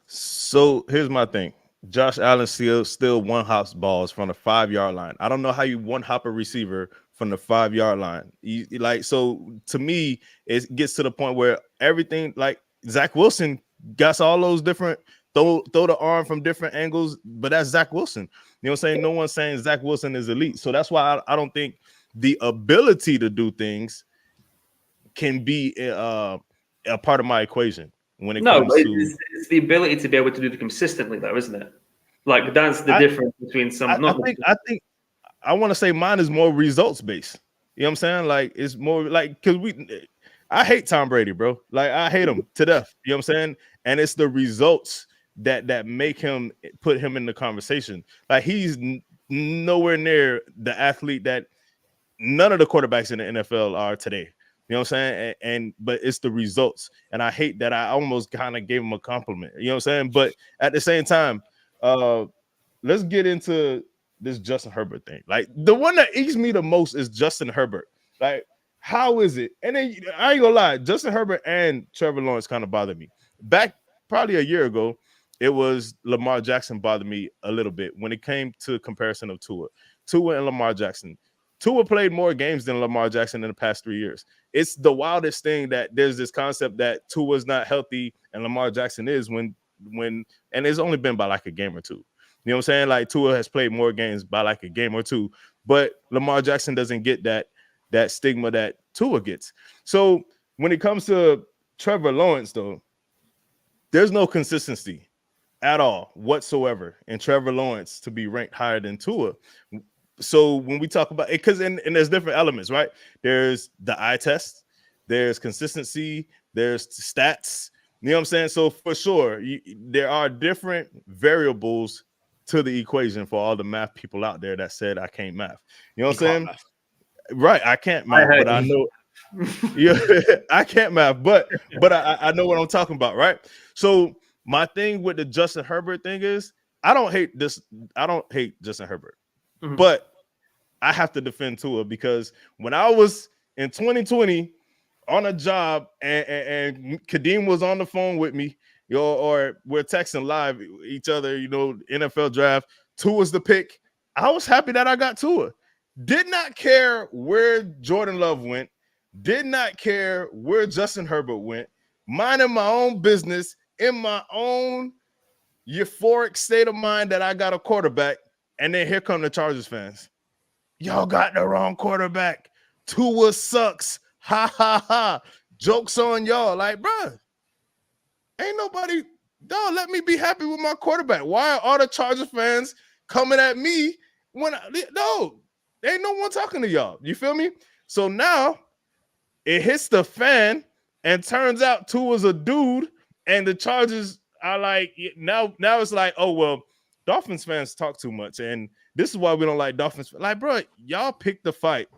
So here's my thing. Josh Allen still one hops balls from the 5-yard line. I don't know how you one hop a receiver from the 5-yard line. So to me, it gets to the point where everything like Zach Wilson got all those different throw the arm from different angles, but that's Zach Wilson. You know what I'm saying? No one's saying Zach Wilson is elite. So that's why I don't think the ability to do things can be a part of my equation. When it comes to it's the ability to be able to do it consistently, though, isn't it? Like that's the difference between some. I think I want to say mine is more results based. You know what I'm saying? Like it's more like because I hate Tom Brady, bro. Like I hate him to death. You know what I'm saying? And it's the results that make him put him in the conversation. Like he's nowhere near the athlete that none of the quarterbacks in the NFL are today. You know what I'm saying? But it's the results. And I hate that I almost kind of gave him a compliment. You know what I'm saying? But at the same time, let's get into this Justin Herbert thing. Like, the one that eats me the most is Justin Herbert. Like, how is it? And then I ain't gonna lie, Justin Herbert and Trevor Lawrence kind of bothered me. Back probably a year ago, it was Lamar Jackson bothered me a little bit when it came to comparison of Tua and Lamar Jackson. Tua played more games than Lamar Jackson in the past 3 years. It's the wildest thing that there's this concept that Tua's not healthy and Lamar Jackson is when and it's only been by like a game or two. You know what I'm saying? Like, Tua has played more games by like a game or two, but Lamar Jackson doesn't get that stigma that Tua gets. So when it comes to Trevor Lawrence, though, there's no consistency at all whatsoever in Trevor Lawrence to be ranked higher than Tua. So when we talk about it, because and there's different elements, right? There's the eye test, there's consistency, there's stats. You know what I'm saying? So for sure, there are different variables to the equation for all the math people out there that said I can't math. You know what I'm saying? Math. Right, I can't math, but I know. Yeah, I can't math, but I know what I'm talking about, right? So my thing with the Justin Herbert thing is I don't hate Justin Herbert. Mhm. But I have to defend Tua because when I was in 2020 on a job and Kadeem was on the phone with me, or we're texting live each other, NFL draft, Tua's the pick. I was happy that I got Tua. Did not care where Jordan Love went. Did not care where Justin Herbert went. Minding my own business in my own euphoric state of mind that I got a quarterback. And then here come the Chargers fans. Y'all got the wrong quarterback. Tua sucks. Ha, ha, ha. Joke's on y'all. Like, bruh, ain't nobody, dog, let me be happy with my quarterback. Why are all the Chargers fans coming at me when, ain't no one talking to y'all. You feel me? So now it hits the fan and turns out Tua's a dude and the Chargers are like, now it's like, oh, well, Dolphins fans talk too much, and this is why we don't like Dolphins. Like, bro, y'all pick the fight.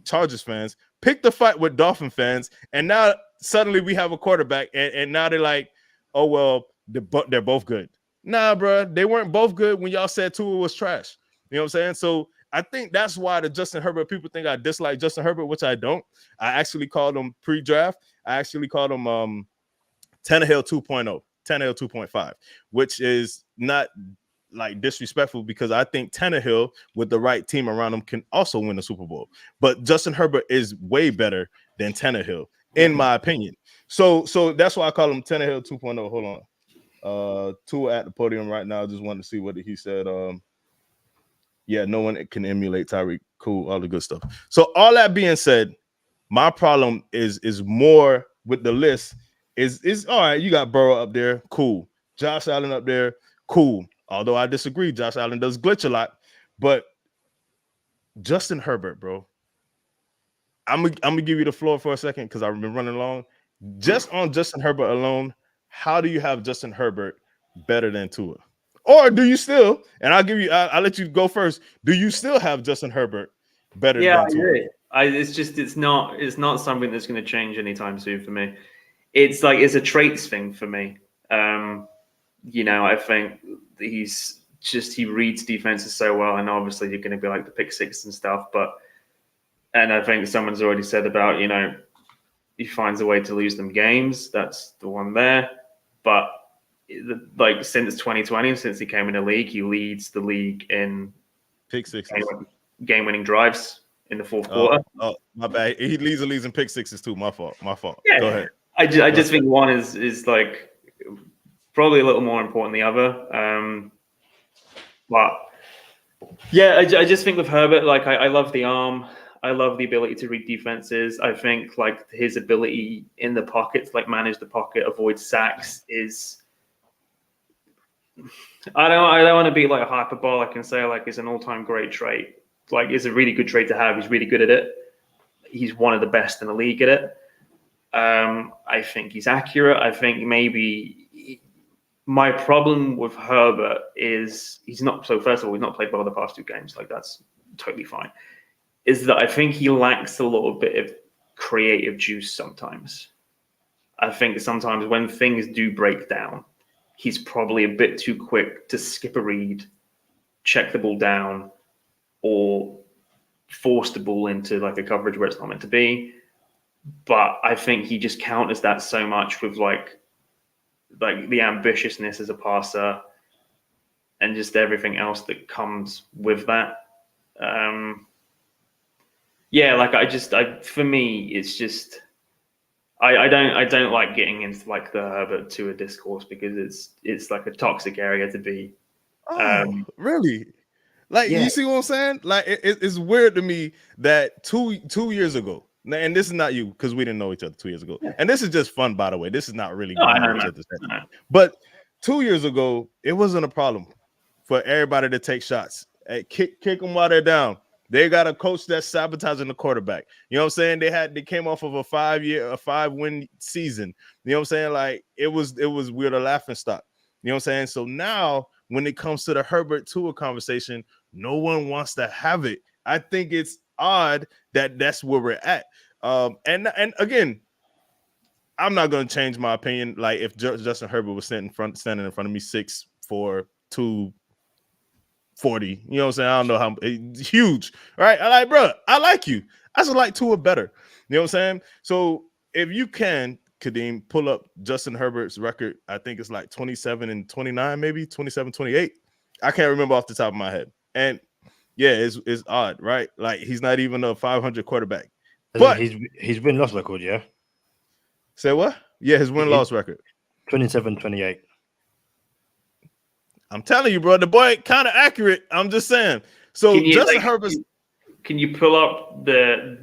Chargers fans pick the fight with Dolphin fans, and now suddenly we have a quarterback, and now they're like, oh, well, they're both good. Nah, bro, they weren't both good when y'all said Tua was trash. You know what I'm saying? So I think that's why the Justin Herbert people think I dislike Justin Herbert, which I don't. I actually called him pre-draft. I actually called him Tannehill 2.0, Tannehill 2.5, which is not like disrespectful because I think Tannehill with the right team around him can also win the Super Bowl. But Justin Herbert is way better than Tannehill, in my opinion. So that's why I call him Tannehill 2.0. Hold on. Tua at the podium right now. I just wanted to see what he said. Yeah, no one can emulate Tyreek. Cool, all the good stuff. So all that being said, my problem is more with the list. Is all right, you got Burrow up there, cool. Josh Allen up there, cool. Although I disagree, Josh Allen does glitch a lot, but Justin Herbert, bro. I'm gonna give you the floor for a second because I've been running long. Just on Justin Herbert alone, how do you have Justin Herbert better than Tua? Or do you still? And I'll let you go first. Do you still have Justin Herbert better than Tua? It's not something that's going to change anytime soon for me. It's a traits thing for me. I think he reads defenses so well, and obviously you're going to be like the pick six and stuff. And I think someone's already said about, he finds a way to lose them games. That's the one there. But since 2020, since he came in the league, he leads the league in pick sixes, game-winning drives in the fourth quarter. Oh, my bad. He leads the leagues in pick sixes too. My fault. Yeah, go ahead. I just think one is like probably a little more important than the other. But yeah, I just think with Herbert, I love the arm. I love the ability to read defenses. I think his ability in the pocket to manage the pocket, avoid sacks is. I don't want to be hyperbolic and say it's an all-time great trait. It's a really good trait to have. He's really good at it. He's one of the best in the league at it. I think he's accurate. I think maybe my problem with Herbert is he's not. So first of all, he's not played well the past two games. That's totally fine. Is that I think he lacks a little bit of creative juice sometimes. I think sometimes when things do break down, he's probably a bit too quick to skip a read, check the ball down, or force the ball into like a coverage where it's not meant to be. But I think he just counters that so much with like the ambitiousness as a passer and just everything else that comes with that. For me, it's just I don't like getting into like the Herbert Tua discourse because it's like a toxic area to be. Really? Like, Yeah. you see what I'm saying? Like, it's weird to me that two years ago, and this is not you because we didn't know each other 2 years ago, and this is just fun, by the way. This is not really I going know, on each man. other's head. But 2 years ago, it wasn't a problem for everybody to take shots, kick them while they're down. They got a coach that's sabotaging the quarterback. You know what I'm saying? They came off of a 5-win season. You know what I'm saying? Like, it was weird, a laughing stock. You know what I'm saying? So now when it comes to the Herbert Tua conversation, no one wants to have it. I think it's odd that that's where we're at. And again, I'm not going to change my opinion. Like, if Justin Herbert was standing in front of me 6'4", 240, you know what I'm saying? I don't know how huge, right? I like you. I just like Tua better. You know what I'm saying? So if you can, Kadeem, pull up Justin Herbert's record. I think it's like 27-29, maybe 27-28. I can't remember off the top of my head. And yeah, it's odd, right? Like, he's not even a 500 quarterback. But his win-loss record, yeah? Say what? Yeah, his win-loss record. 27-28. I'm telling you, bro, the boy kind of accurate. I'm just saying. So Justin Herbert. Can you pull up the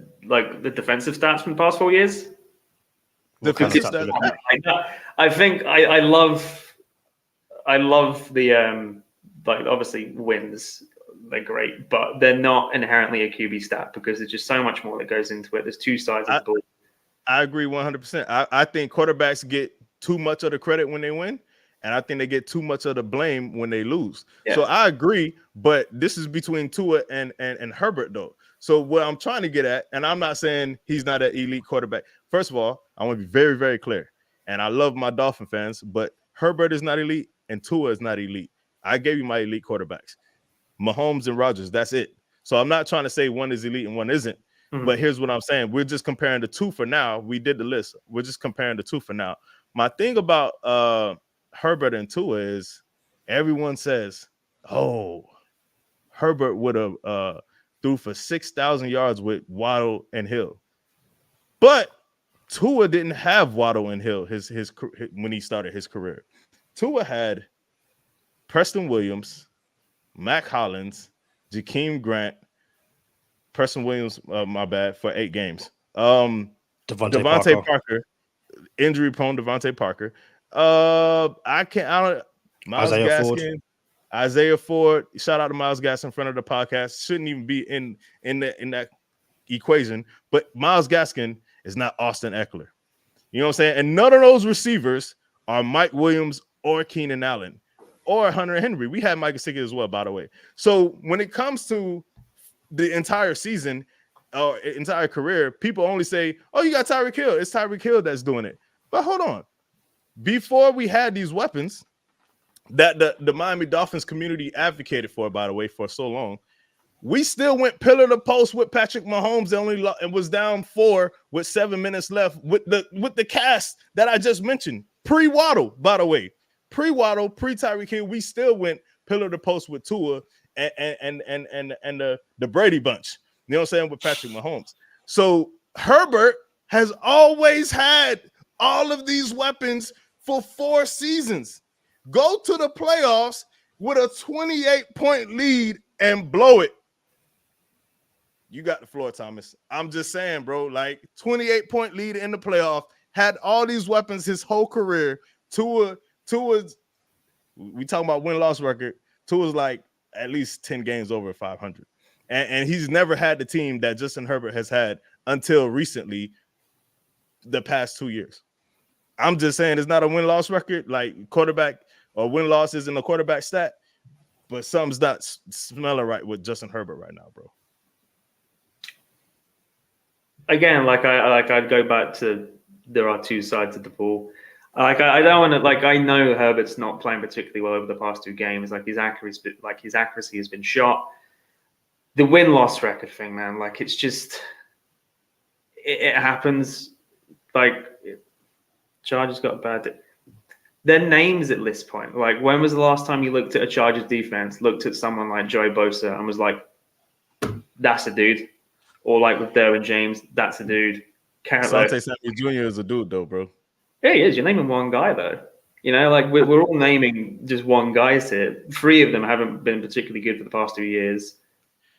defensive stats from the past 4 years? Defensive stats. I think I love the obviously wins. They're great, but they're not inherently a QB stat because there's just so much more that goes into it. There's two sides of the ball. I agree 100%. I think quarterbacks get too much of the credit when they win, and I think they get too much of the blame when they lose. Yeah. So I agree, but this is between Tua and Herbert, though. So what I'm trying to get at, and I'm not saying he's not an elite quarterback. First of all, I want to be very, very clear, and I love my Dolphin fans, but Herbert is not elite and Tua is not elite. I gave you my elite quarterbacks. Mahomes and Rodgers, that's it. So I'm not trying to say one is elite and one isn't. But here's what I'm saying. We're just comparing the two for now. We did the list. We're just comparing the two for now. My thing about Herbert and Tua is everyone says, oh, Herbert would have threw for 6,000 yards with Waddle and Hill. But Tua didn't have Waddle and Hill his when he started his career. Tua had Preston Williams, Mac Hollins, Jakeem Grant, Preston Williams, for 8 games. Devontae Parker, injury-prone Devontae Parker. Miles Gaskin, Isaiah Ford. Shout out to Miles Gaskin, friend of the podcast. Shouldn't even be in that equation. But Miles Gaskin is not Austin Eckler. You know what I'm saying? And none of those receivers are Mike Williams or Keenan Allen or Hunter Henry. We had Mike Gesicki as well, by the way. So when it comes to the entire season or entire career, people only say, oh, you got Tyreek Hill. It's Tyreek Hill that's doing it. But hold on. Before we had these weapons that the Miami Dolphins community advocated for, by the way, for so long, we still went pillar to post with Patrick Mahomes and was down 4 with 7 minutes left with the cast that I just mentioned. Pre-Waddle, by the way. Pre-Waddle, pre-Tyreek Hill, we still went pillar to post with Tua and the Brady bunch, you know what I'm saying, with Patrick Mahomes. So Herbert has always had all of these weapons for 4 seasons. Go to the playoffs with a 28-point lead and blow it. You got the floor, Thomas. I'm just saying, bro, like 28-point lead in the playoff, had all these weapons his whole career. Tua's, we talking about win-loss record. Tua's like at least 10 games over 500. And he's never had the team that Justin Herbert has had until recently, the past 2 years. I'm just saying it's not a win-loss record. Like quarterback or win-loss isn't a quarterback stat, but something's not smelling right with Justin Herbert right now, bro. again, I'd go back to there are two sides of the ball. I don't want to I know Herbert's not playing particularly well over the past 2 games. His accuracy has been shot. The win-loss record thing, man, it's just it happens. Chargers got bad. Their names at this point. When was the last time you looked at a Chargers defense, looked at someone like Joey Bosa, and was like, "That's a dude," or with Derwin James, "That's a dude." Asante Samuel Jr. is a dude, though, bro. Yeah, he is. You're naming one guy, though. We're all naming just one guys here. 3 of them haven't been particularly good for the past 2 years.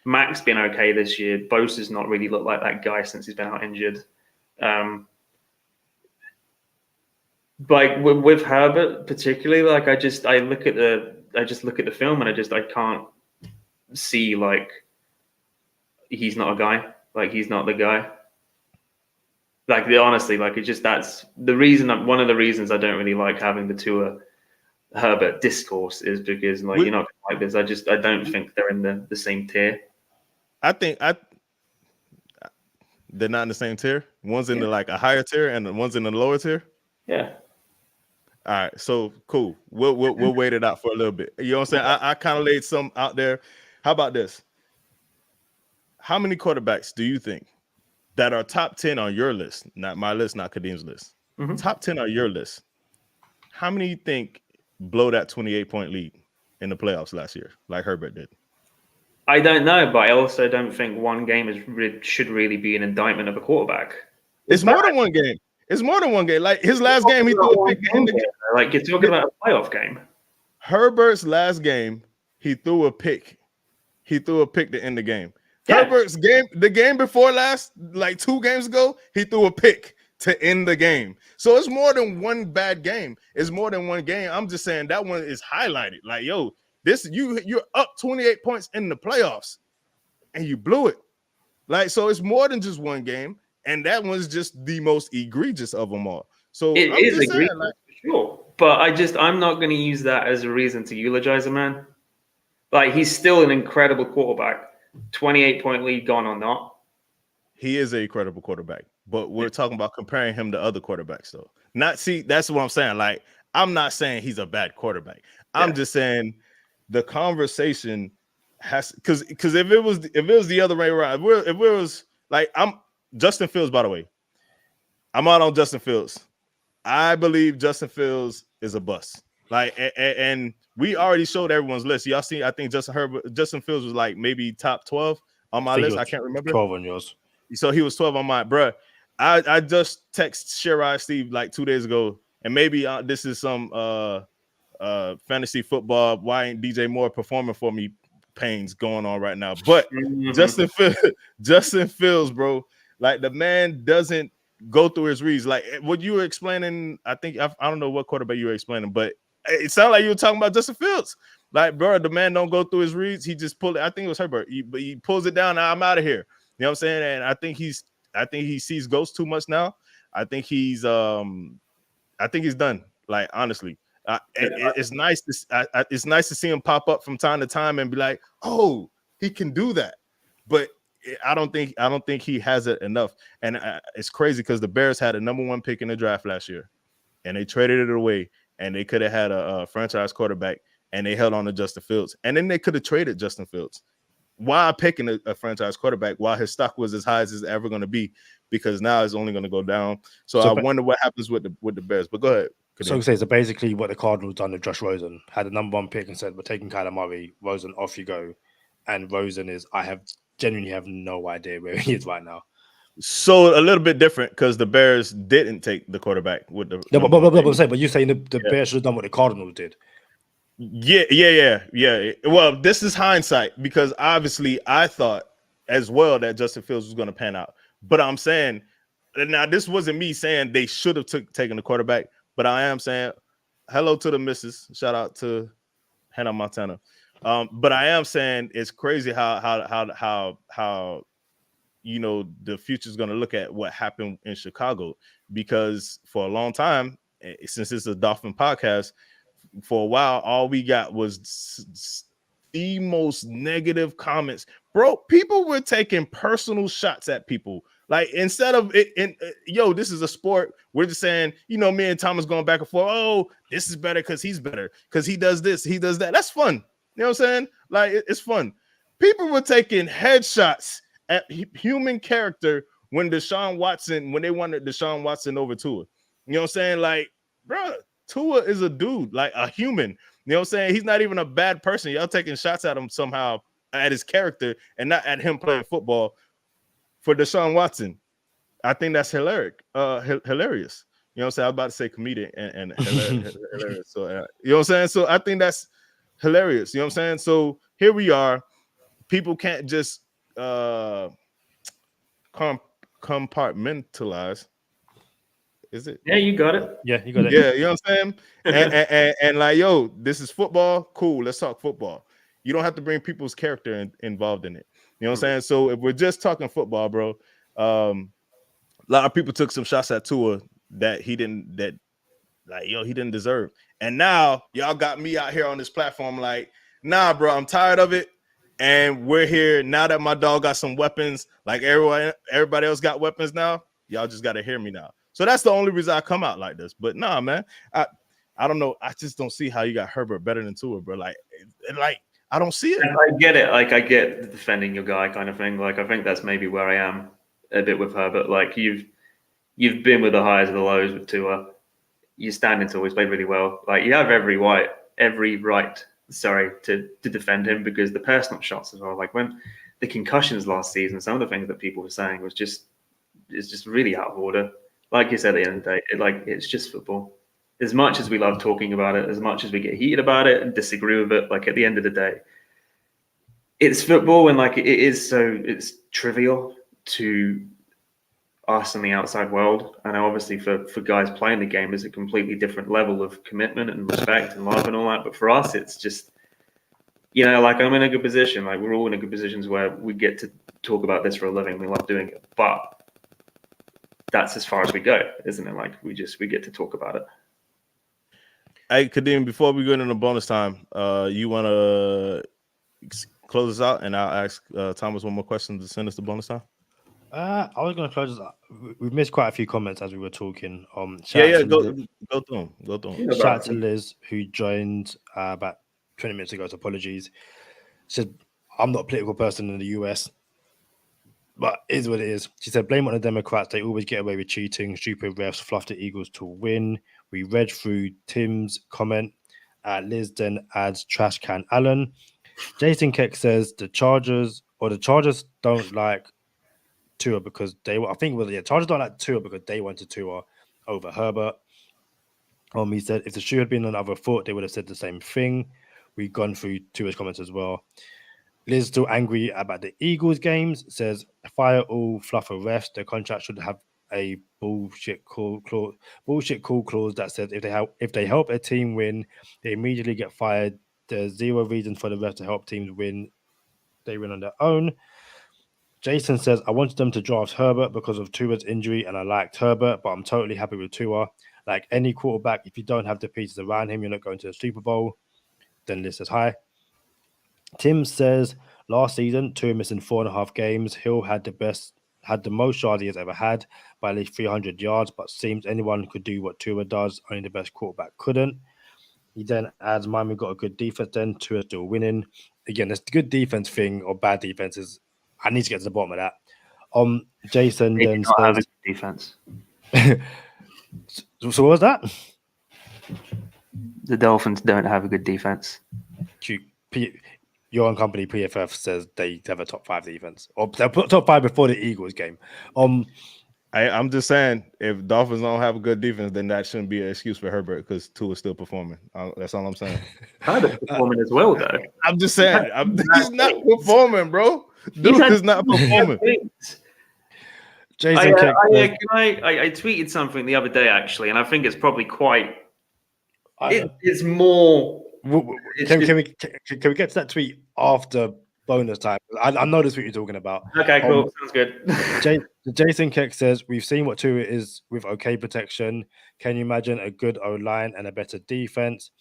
Mac's been okay this year. Bosa's not really looked like that guy since he's been out injured. With Herbert particularly, I just look at the film and I can't see he's not a guy. He's not the guy. Honestly, it's just that's the reason. One of the reasons I don't really like having the Tua Herbert discourse is because you're not gonna like this. I don't think they're in the same tier. I think they're not in the same tier. One's in the a higher tier and one's in the lower tier. Yeah. All right, so cool. We'll wait it out for a little bit. You know what I'm saying? I kind of laid some out there. How about this? How many quarterbacks do you think that are top 10 on your list? Not my list, not Kadeem's list. Mm-hmm. Top 10 on your list. How many you think blow that 28-point lead in the playoffs last year, like Herbert did? I don't know, but I also don't think one game should really be an indictment of a quarterback. It's more than one game. It's more than one game. His last game, he threw a pick in the game. You're talking about a playoff game. Herbert's last game, he threw a pick. He threw a pick to end the game. Yeah. Herbert's game, the game before last, 2 games ago, he threw a pick to end the game. So it's more than one bad game. It's more than one game. I'm just saying that one is highlighted. You're up 28 points in the playoffs, and you blew it. So it's more than just one game, and that one's just the most egregious of them all. So it is egregious, for sure. But I'm not going to use that as a reason to eulogize a man. He's still an incredible quarterback. 28-point lead gone or not. He is a credible quarterback, but we're talking about comparing him to other quarterbacks, though. That's what I'm saying. I'm not saying he's a bad quarterback. I'm just saying the conversation has because if it was the other way around, if it was I'm Justin Fields, by the way, I'm out on Justin Fields. I believe Justin Fields is a bust. And we already showed everyone's list. Y'all see, I think Justin Fields was maybe top 12 on my list. I can't remember. 12 on yours. So he was 12 on mine, bruh. I just text Shirai Steve 2 days ago, and maybe this is some fantasy football. Why ain't DJ Moore performing for me? Pains going on right now, but Justin Fields, bro. The man doesn't go through his reads. What you were explaining, I think I don't know what quarterback you were explaining, but it sounded like you were talking about Justin Fields. Bro, the man don't go through his reads. He just pulled it. I think it was Herbert. He pulls it down. I'm out of here. You know what I'm saying? And I think he sees ghosts too much now. I think he's done. Honestly, it's nice. It's nice to see him pop up from time to time and be like, oh, he can do that. But I don't think he has it enough. And it's crazy because the Bears had a number 1 pick in the draft last year, and they traded it away. And they could have had a franchise quarterback, and they held on to Justin Fields. And then they could have traded Justin Fields. Why picking a franchise quarterback while his stock was as high as it's ever going to be? Because now it's only going to go down. So I wonder what happens with the Bears. But go ahead. So basically what the Cardinals done with Josh Rosen, had the number 1 pick and said, we're taking Kyler Murray, Rosen, off you go. And Rosen genuinely have no idea where he is right now. So a little bit different because the Bears didn't take the quarterback with the. No, but you're saying the Bears should have done what the Cardinals did. Yeah. Well, this is hindsight because obviously I thought as well that Justin Fields was going to pan out. But I'm saying now this wasn't me saying they should have taken the quarterback, but I am saying hello to the missus. Shout out to Hannah Montana. But I am saying it's crazy how the future is going to look at what happened in Chicago, because for a long time, since it's a Dolphin podcast, for a while, all we got was the most negative comments. Bro, people were taking personal shots at people Like instead of it, this is a sport. We're just saying, me and Thomas going back and forth. Oh, this is better because he's better because he does this, he does that. That's fun. You know what I'm saying? Like it's fun. People were taking headshots at human character when they wanted Deshaun Watson over Tua. You know what I'm saying? Like, bro, Tua is a dude, like a human. You know what I'm saying? He's not even a bad person. Y'all taking shots at him somehow, at his character, and not at him playing football. For Deshaun Watson, I think that's hilarious. Hilarious. You know what I'm saying? I was about to say comedic and hilarious. So, you know what I'm saying? So I think that's hilarious. You know what I'm saying? So here we are. People can't just compartmentalize. Is it? Yeah, you got it. Yeah, you got it. Yeah, you know what I'm saying? and like, yo, this is football. Cool, let's talk football. You don't have to bring people's character involved in it. You know what I'm saying? So if we're just talking football, bro, a lot of people took some shots at Tua that he didn't deserve. And now y'all got me out here on this platform like, nah, bro, I'm tired of it. And we're here now that my dog got some weapons, like everybody else got weapons now. Y'all just got to hear me now. So that's the only reason I come out like this. But nah, man, I don't know. I just don't see how you got Herbert better than Tua, bro. Like I don't see it. And I get it. Like I get the defending your guy kind of thing. Like I think that's maybe where I am a bit with Herbert. Like you've been with the highs and the lows with Tua. You stand into always played really well. Like you have every right, to defend him because the personal shots as well. Like when the concussions last season, some of the things that people were saying was just really out of order. Like you said, at the end of the day, it's just football. As much as we love talking about it, as much as we get heated about it and disagree with it, like at the end of the day, it's football, and like it's trivial to us in the outside world. And obviously for guys playing the game, there's a completely different level of commitment and respect and love and all that. But for us, it's just, like I'm in a good position. Like we're all in a good positions where we get to talk about this for a living. We love doing it, but that's as far as we go, isn't it? Like we get to talk about it. Hey, Kadeem, before we go into the bonus time, you want to close us out, and I'll ask Thomas one more question to send us the bonus time? I was going to close this. We've missed quite a few comments as we were talking. Go through them. Shout out to Liz, who joined about 20 minutes ago. So apologies. She said, I'm not a political person in the US, but it is what it is. She said, blame on the Democrats. They always get away with cheating. Stupid refs fluff the Eagles to win. We read through Tim's comment. Liz then adds Trash Can Allen. Jason Keck says the Chargers don't like Tua because Chargers don't like Tua because they wanted Tua over Herbert. He said if the shoe had been on the other foot, they would have said the same thing. We've gone through Tua's comments as well. Liz still angry about the Eagles games. Says fire all fluffer refs. Their contract should have a bullshit call clause that says if they help a team win, they immediately get fired. There's zero reason for the refs to help teams win. They win on their own. Jason says, I wanted them to draft Herbert because of Tua's injury, and I liked Herbert, but I'm totally happy with Tua. Like any quarterback, if you don't have the pieces around him, you're not going to the Super Bowl. Then Liz says, hi. Tim says, last season, Tua missing 4.5 games. Hill had the most yards he has ever had by at least 300 yards, but seems anyone could do what Tua does. Only the best quarterback couldn't. He then adds, Miami got a good defense then. Tua still winning. Again, this good defense thing or bad defense is, I need to get to the bottom of that. Jason They then do not have says, a defense. so what was that? The Dolphins don't have a good defense. Your own company, PFF, says they have a top 5 defense. Or they'll put top 5 before the Eagles game. I'm just saying, if Dolphins don't have a good defense, then that shouldn't be an excuse for Herbert because Tua is still performing. That's all I'm saying. Herbert's performing as well, though. I'm just saying, he's not performing, bro. Dude is not performing. Jason I tweeted something the other day, actually, and I think it's probably quite... It's more... Can we get to that tweet after bonus time? I know this what you're talking about. Okay, cool. Sounds good. Jason Keck says, we've seen what Tua is with okay protection. Can you imagine a good O-line and a better defense?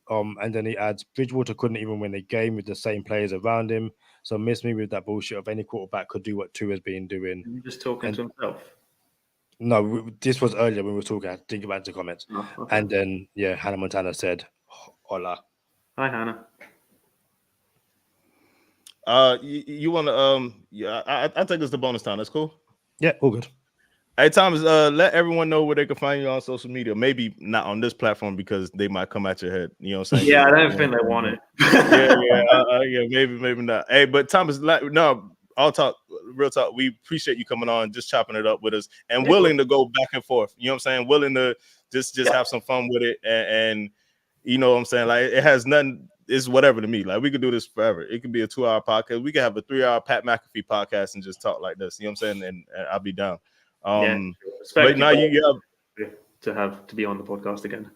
And then he adds, Bridgewater couldn't even win a game with the same players around him. So miss me with that bullshit of any quarterback could do what Tua's been doing. He's just talking to himself. No, this was earlier when we were talking. I think about the comments. Oh, okay. And then, yeah, Hannah Montana said, hola. Hi, Hannah. You want to I think it's the bonus time. That's cool. Yeah, all good. Hey, Thomas, let everyone know where they can find you on social media. Maybe not on this platform because they might come at your head. You know what I'm saying? Yeah, I don't think they want it. Yeah, maybe not. Hey, but Thomas, no, all talk, real talk. We appreciate you coming on, just chopping it up with us, and willing to go back and forth. You know what I'm saying? Willing to just have some fun with it, and you know what I'm saying? Like it has nothing. It's whatever to me. Like we could do this forever. It could be a 2-hour podcast. We could have a 3-hour Pat McAfee podcast and just talk like this. You know what I'm saying? And I'll be down. But now you have to be on the podcast again.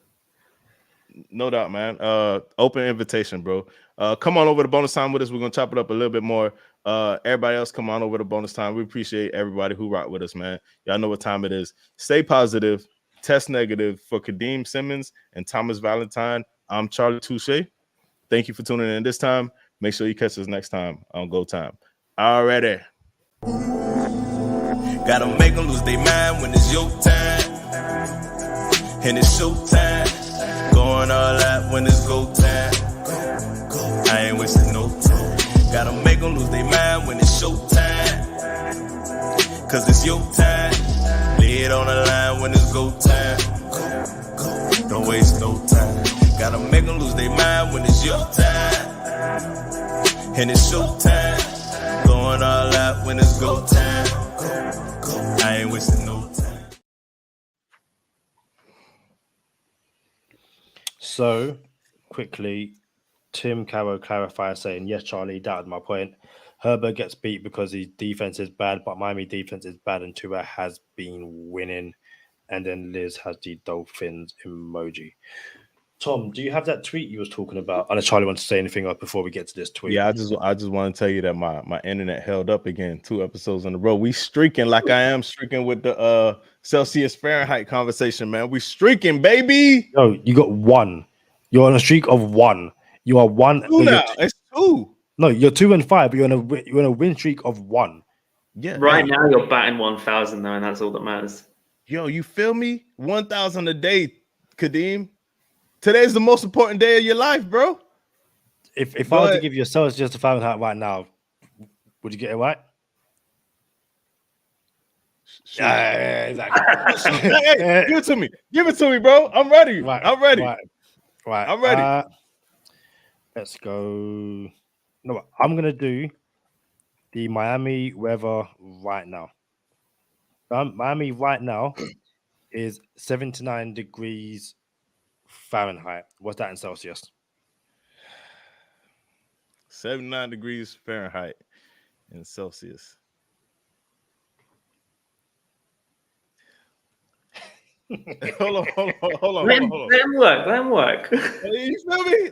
No doubt, man. Open invitation, bro. Come on over to bonus time with us. We're gonna chop it up a little bit more. Everybody else, come on over to bonus time. We appreciate everybody who rock with us, man. Y'all know what time it is. Stay positive, test negative. For Kadeem Simmons and Thomas Valentine, I'm Charlie Touche. Thank you for tuning in this time. Make sure you catch us next time on Go Time. Already. Gotta make them lose their mind when it's your time. And it's show time. Going all out when it's go time. I ain't wasting no time. Gotta make them lose their mind when it's show time. Cause it's your time. Lay it on the line when it's go time. Don't waste no time. Gotta make them lose their mind when it's your time. And it's show time. Going all out when it's go time. I ain't wasting no time. So, quickly, Tim Carroll clarifies saying, yes, Charlie, that was my point. Herbert gets beat because his defense is bad, but Miami defense is bad and Tua has been winning. And then Liz has the Dolphins emoji. Tom, do you have that tweet you was talking about? Unless Charlie wants to say anything else before we get to this tweet. Yeah, I just want to tell you that my internet held up again 2 episodes in a row. We streaking like I am streaking with the Celsius Fahrenheit conversation, man. We streaking, baby. No, you got 1. You're on a streak of 1. You are 1. 2 now. It's 2. No, you're 2 and 5, but you're on a win streak of 1. Yeah. Right now you're batting 1,000 though, and that's all that matters. Yo, you feel me? 1,000 a day, Kadeem. Today's the most important day of your life, bro. If I were to give you a Celsius Fahrenheit right now, would you get it right? Yeah, exactly. Hey, give it to me. Give it to me, bro. I'm ready. Right, I'm ready. Right. I'm ready. Let's go. No, I'm gonna do the Miami weather right now. Miami right now is 79 degrees Fahrenheit. What's that in Celsius? 79 degrees Fahrenheit in Celsius. Hold on. Let him work. You feel me?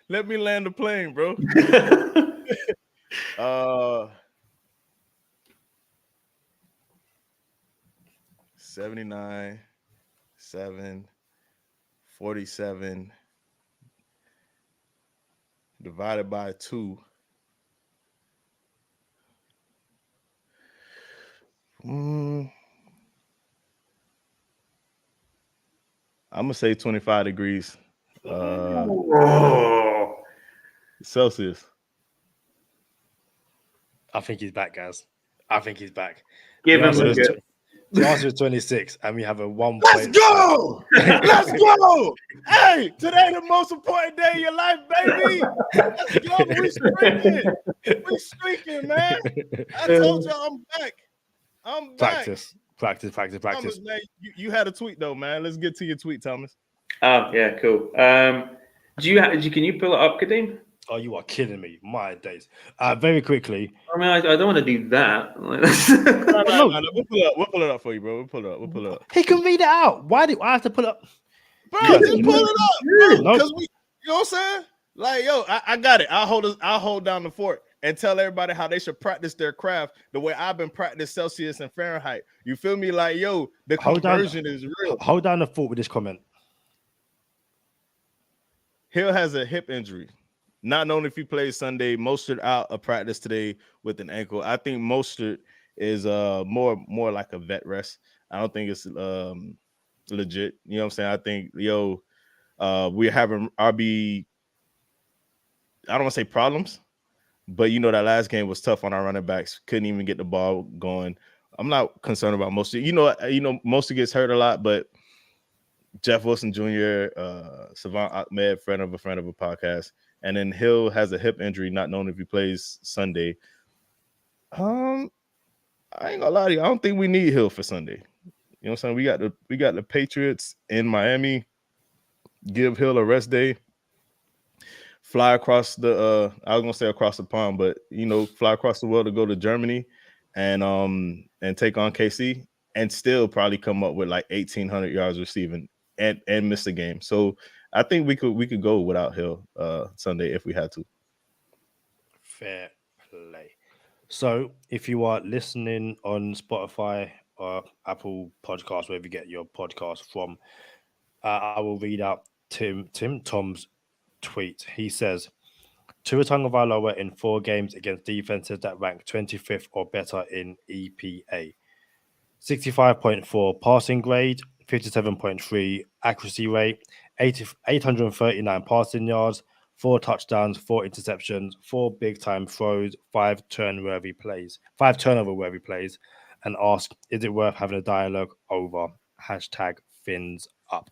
Let me land the plane, bro. 79, 7, 47 divided by 2. I'm gonna say 25 degrees Celsius. I think he's back, guys. I think he's back. Give him a good. The answer is 26, and we have a 1 Let's go! Let's go! Hey, today the most important day of your life, baby. Let's go. We streaking, man. I told you I'm back. I'm back. Practice. Thomas, man, you had a tweet though, man. Let's get to your tweet, Thomas. Oh yeah, cool. Can you pull it up, Kadeem? Oh, you are kidding me. My days. Very quickly. I mean, I don't want to do that. No, we'll pull it up for you, bro. We'll pull it up. He can read it out. Why do I have to pull it up? Bro, just pull it up, bro. Because you know what I'm saying? Like, yo, I got it. I'll hold down the fort and tell everybody how they should practice their craft the way I've been practicing Celsius and Fahrenheit. You feel me? Like, yo, the conversion is real. Hold down the fort with this comment. Hill has a hip injury. Not known if he plays Sunday. Mostert out of practice today with an ankle. I think Mostert is more like a vet rest. I don't think it's legit. You know what I'm saying? I think we're having RB. I don't want to say problems, but that last game was tough on our running backs. Couldn't even get the ball going. I'm not concerned about Mostert. Mostert gets hurt a lot, but Jeff Wilson Jr., Savant Ahmed, friend of a podcast. And then Hill has a hip injury, not known if he plays Sunday. I ain't gonna lie to you. I don't think we need Hill for Sunday. You know what I'm saying? We got the Patriots in Miami. Give Hill a rest day. Fly across the I was gonna say across the pond, but fly across the world to go to Germany and take on KC and still probably come up with like 1,800 yards receiving and miss the game. So I think we could go without Hill Sunday if we had to. Fair play. So if you are listening on Spotify or Apple Podcasts, wherever you get your podcast from, I will read out Tom's tweet. He says, Tua Tagovailoa in 4 games against defenses that rank 25th or better in EPA. 65.4 passing grade, 57.3 accuracy rate, 839 passing yards, 4 touchdowns, 4 interceptions, 4 big-time throws, 5 turnover-worthy plays, and ask, is it worth having a dialogue over? #fins up.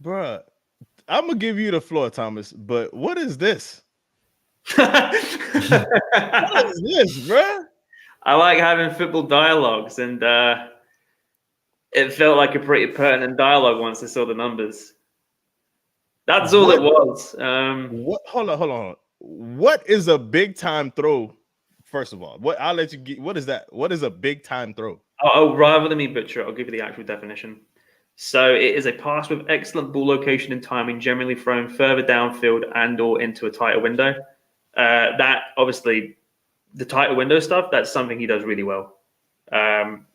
Bruh, I'm going to give you the floor, Thomas, but what is this? What is this, bruh? I like having football dialogues, and it felt like a pretty pertinent dialogue once I saw the numbers. That's all it was. What? Hold on. What is a big time throw? First of all, I'll let you get. What is that? What is a big time throw? Oh, rather than me butcher it, I'll give you the actual definition. So it is a pass with excellent ball location and timing, generally thrown further downfield and/or into a tighter window. That obviously, the tighter window stuff, that's something he does really well.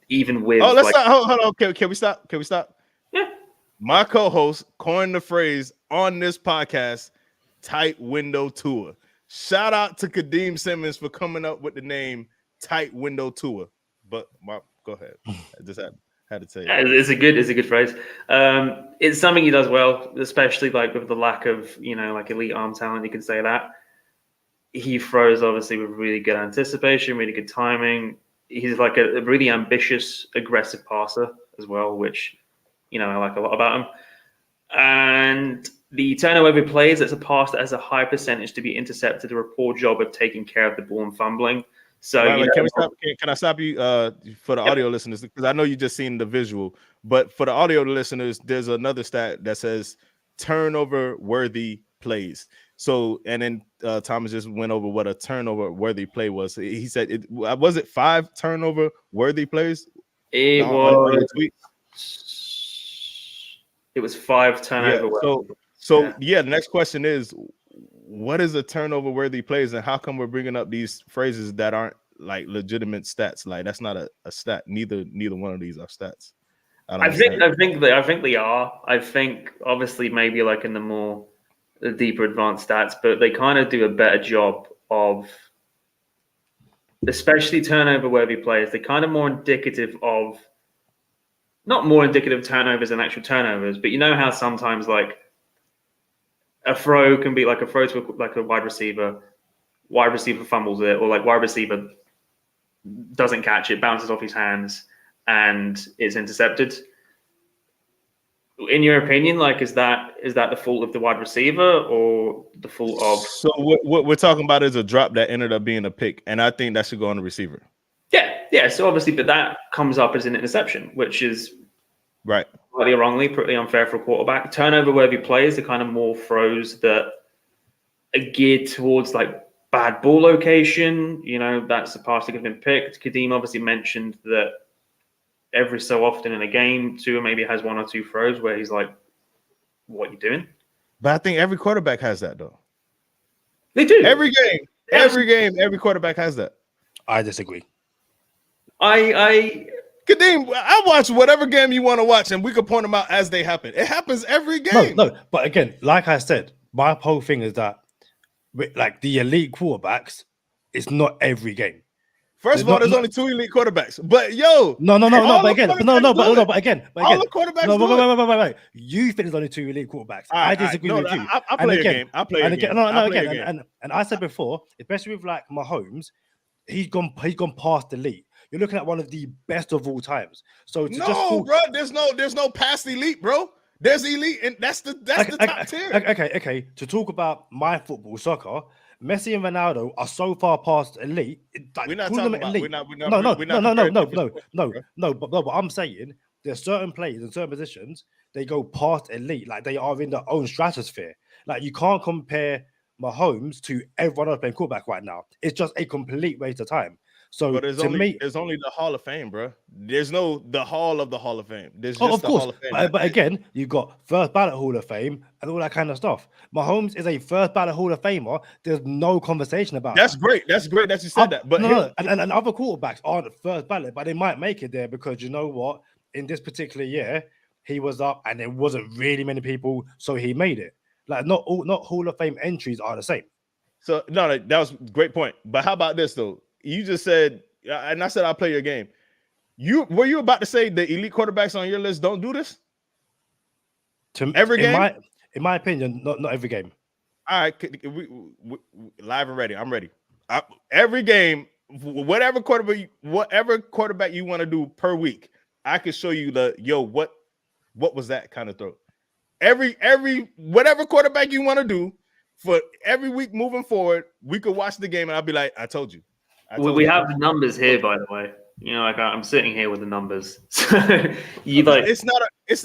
Even with hold on. Can we stop? Yeah. My co-host coined the phrase on this podcast, tight window Tua. Shout out to Kadeem Simmons for coming up with the name tight window Tua. But go ahead. I just had to tell you. Yeah, it's a good phrase. It's something he does well, especially like with the lack of, like elite arm talent, you can say that. He throws obviously with really good anticipation, really good timing. He's like a really ambitious, aggressive passer as well, which, I like a lot about him. And the turnover plays, it's a pass that has a high percentage to be intercepted, or a poor job of taking care of the ball and fumbling. So can I stop you for the audio listeners? Because I know you just seen the visual, but for the audio listeners, there's another stat that says turnover worthy plays. So, and then Thomas just went over what a turnover worthy play was. He said, was it 5 turnover worthy plays? It was 5 turnover. The next question is, what is a turnover worthy plays, and how come we're bringing up these phrases that aren't like legitimate stats? Like that's not a stat. Neither one of these are stats. I think they are. I think obviously maybe like in the deeper advanced stats, but they kind of do a better job of, especially turnover worthy players. They're kind of more indicative of, not more indicative of turnovers than actual turnovers, but you know how sometimes like a throw can be like a throw to like a wide receiver fumbles it, or like wide receiver doesn't catch it, bounces off his hands, and it's intercepted. In your opinion, like is that the fault of the wide receiver or the fault of? So what we're talking about is a drop that ended up being a pick, and I think that should go on the receiver. Yeah. So obviously, but that comes up as an interception, which is right. Slightly wrongly, pretty unfair for a quarterback. Turnover-worthy plays are kind of more throws that are geared towards like bad ball location. That's the pass that could have been picked. Kadeem obviously mentioned that every so often in a game, Tua maybe has 1 or 2 throws where he's like, "What are you doing?" But I think every quarterback has that though. They do. Every game, every quarterback has that. I disagree. Kadeem, I watch whatever game you want to watch, and we can point them out as they happen. It happens every game. No, but again, like I said, my whole thing is that like the elite quarterbacks, it's not every game. First of all, there's only 2 elite quarterbacks. But yo, no. But again, all the quarterbacks no, do it. wait. You think there's only 2 elite quarterbacks? I disagree with you. I play a game. I play a game. And I said before, especially with like Mahomes, he's gone past elite. You're looking at one of the best of all times. So bro, there's no past elite, bro. There's elite, and that's the top tier. Okay. To talk about my football, soccer, Messi and Ronaldo are so far past elite. Like, we're not talking about elite. No. But I'm saying there's certain players in certain positions they go past elite, like they are in their own stratosphere. Like you can't compare Mahomes to everyone else playing quarterback right now. It's just a complete waste of time. So but there's only the Hall of Fame, bro. There's no the Hall of the Hall of Fame. There's just of course. Hall of Fame. But again, you've got first ballot Hall of Fame and all that kind of stuff. Mahomes is a first ballot Hall of Famer. There's no conversation about That's great. That's great that you said that. But and other quarterbacks aren't first ballot, but they might make it there because you know what? In this particular year, he was up and there wasn't really many people, so he made it. Like not Hall of Fame entries are the same. So that was a great point. But how about this though? You just said, and I said I'll play your game. Were you about to say the elite quarterbacks on your list don't do this? Every game? In my opinion, not every game. All right, we live and ready. I'm ready. Every game, whatever quarterback you want to do per week, I can show you what was that kind of throw. Every whatever quarterback you want to do for every week moving forward, we could watch the game and I'll be like, I told you. We have the numbers here, by the way. You know, like I'm sitting here with the numbers. So you like this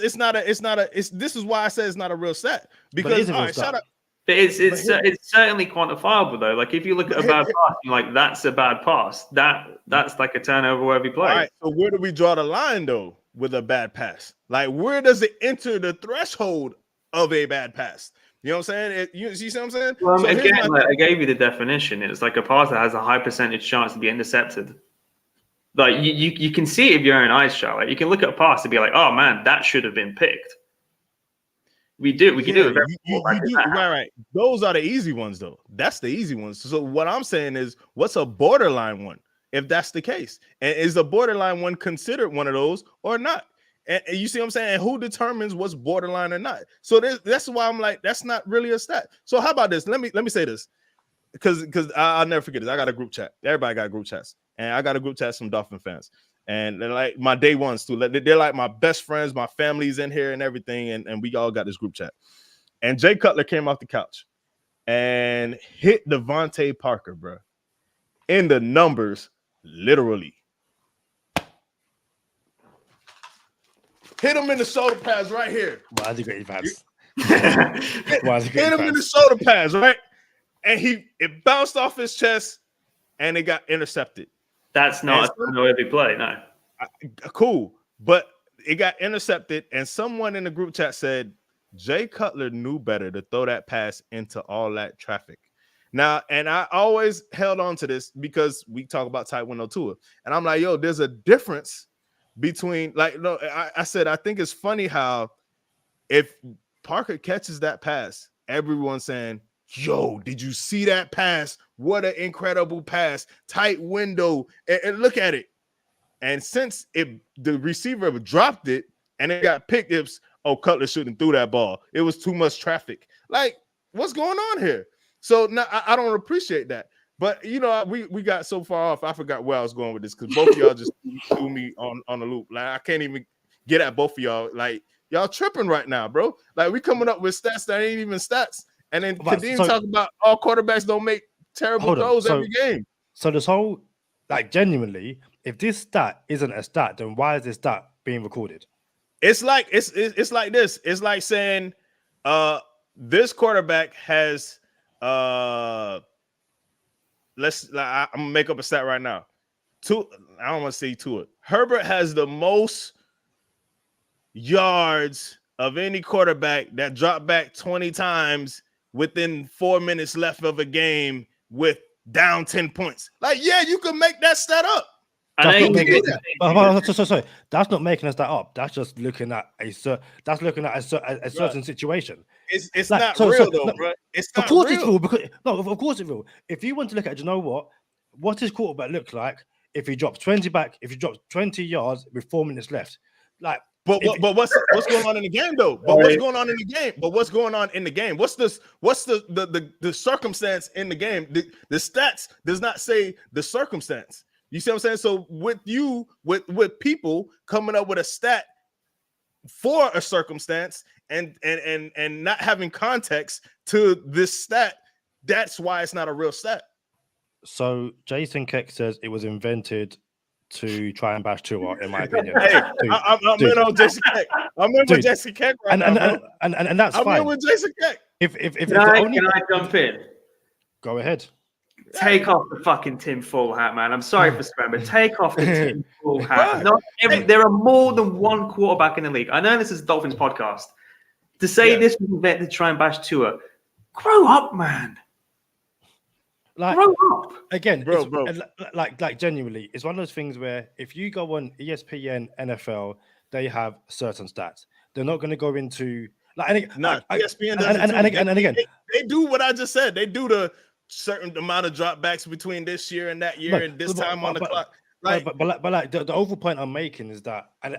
is why I said it's not a real stat because shut up. But it's certainly quantifiable though. Like if you look at a bad pass, you're like that's a bad pass. That's like a turnover where we play. All right, so where do we draw the line though with a bad pass? Like where does it enter the threshold of a bad pass? You know what I'm saying? You see what I'm saying? Well, so again, I gave you the definition. It's like a pass that has a high percentage chance to be intercepted. Like you can see it with your own eyes, Charlie. Like, you can look at a pass and be like, "Oh man, that should have been picked." We can do it. Right. Those are the easy ones, though. That's the easy ones. So what I'm saying is, what's a borderline one? If that's the case, and is the borderline one considered one of those or not? And you see what I'm saying? And who determines what's borderline or not? So that's why I'm like, that's not really a stat. So how about this? Let me say this, because I'll never forget this. I got a group chat. Everybody got group chats, and I got a group chat from Dolphin fans, and they're like my day ones too. They're like my best friends. My family's in here and everything, and we all got this group chat. And Jay Cutler came off the couch and hit Devontae Parker, bro, in the numbers, literally. Hit him in the shoulder pads right here. Why is he great pads? Hit him in the shoulder pads, right? And it bounced off his chest and it got intercepted. That's not every play, no. Cool. But it got intercepted, and someone in the group chat said Jay Cutler knew better to throw that pass into all that traffic. Now, and I always held on to this because we talk about tight window Tua. And I'm like, yo, there's a difference between, like, no, I said, I think it's funny how if Parker catches that pass, everyone's saying, yo, did you see that pass? What an incredible pass. Tight window. And look at it. And since the receiver dropped it and it got picked, it's, Cutler shouldn't threw that ball. It was too much traffic. Like, what's going on here? So now I don't appreciate that. But, you know, we got so far off, I forgot where I was going with this because both of y'all just threw me on the loop. Like, I can't even get at both of y'all. Like, y'all tripping right now, bro. Like, we coming up with stats that ain't even stats. And then Kadeem talking about all quarterbacks don't make terrible throws every game. So this whole, like, genuinely, if this stat isn't a stat, then why is this stat being recorded? It's like it's like this. It's like saying this quarterback has I'm gonna make up a stat right now. I don't want to say Tua. Herbert has the most yards of any quarterback that dropped back 20 times within 4 minutes left of a game with down 10 points. Like, yeah, you can make that stat up. That's not making sorry. That's not making us that up. That's just looking at a certain situation. It's like, not real though, bro. It's not real. It's real because of course it's real. If you want to look at, you know what his quarterback look like if he drops 20 back, if he drops 20 yards with 4 minutes left, like. But what's going on in the game though? But what's going on in the game? But what's going on in the game? What's the circumstance in the game? The stats does not say the circumstance. You see what I'm saying? So with people coming up with a stat for a circumstance and not having context to this stat, that's why it's not a real stat. So Jason Keck says it was invented to try and bash Tua, in my opinion. Hey, I'm in on Jason Keck. I'm in with Jason Keck right now, and that's fine. I'm in with Jason Keck. If can I jump in? Go ahead. Take off the fucking tinfoil hat, man. I'm sorry for swearing, but take off the tinfoil hat. There are more than one quarterback in the league. I know this is a Dolphins podcast. To say this was invented to try and bash Tua, grow up, man. Grow up. Again, bro. Like genuinely, it's one of those things where if you go on ESPN, NFL, they have certain stats. They're not going to go into ESPN does and again, they do what I just said. They do the certain amount of dropbacks between this year and that year and this time on the clock. But the overall point I'm making is that, and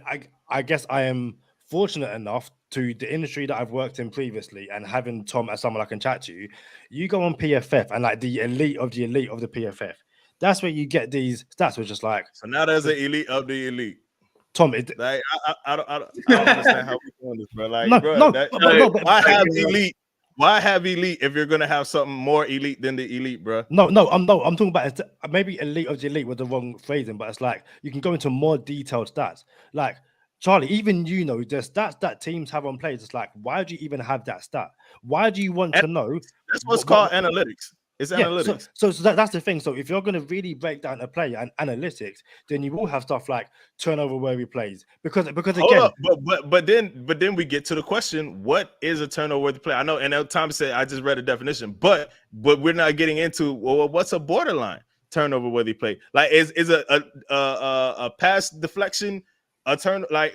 I guess I am fortunate enough to the industry that I've worked in previously and having Tom as someone I can chat to, you go on PFF and like the elite of the PFF. That's where you get these stats, which is like. So now there's an elite of the elite. Tom, like, I don't understand how we're doing this, bro. Like, why have elite? Why have elite if you're gonna have something more elite than the elite, bro? I'm talking about maybe elite of the elite with the wrong phrasing, but it's like you can go into more detailed stats. Like Charlie, even the stats that teams have on players. It's like, why do you even have that stat? Why do you want to know? That's what's called analytics. It's analytics. So that's the thing. So if you're going to really break down a play and analytics, then you will have stuff like turnover worthy plays because again. But then we get to the question: what is a turnover worthy play? I know, and Tom said I just read the definition, but we're not getting into what's a borderline turnover worthy play? Like is a pass deflection a turn like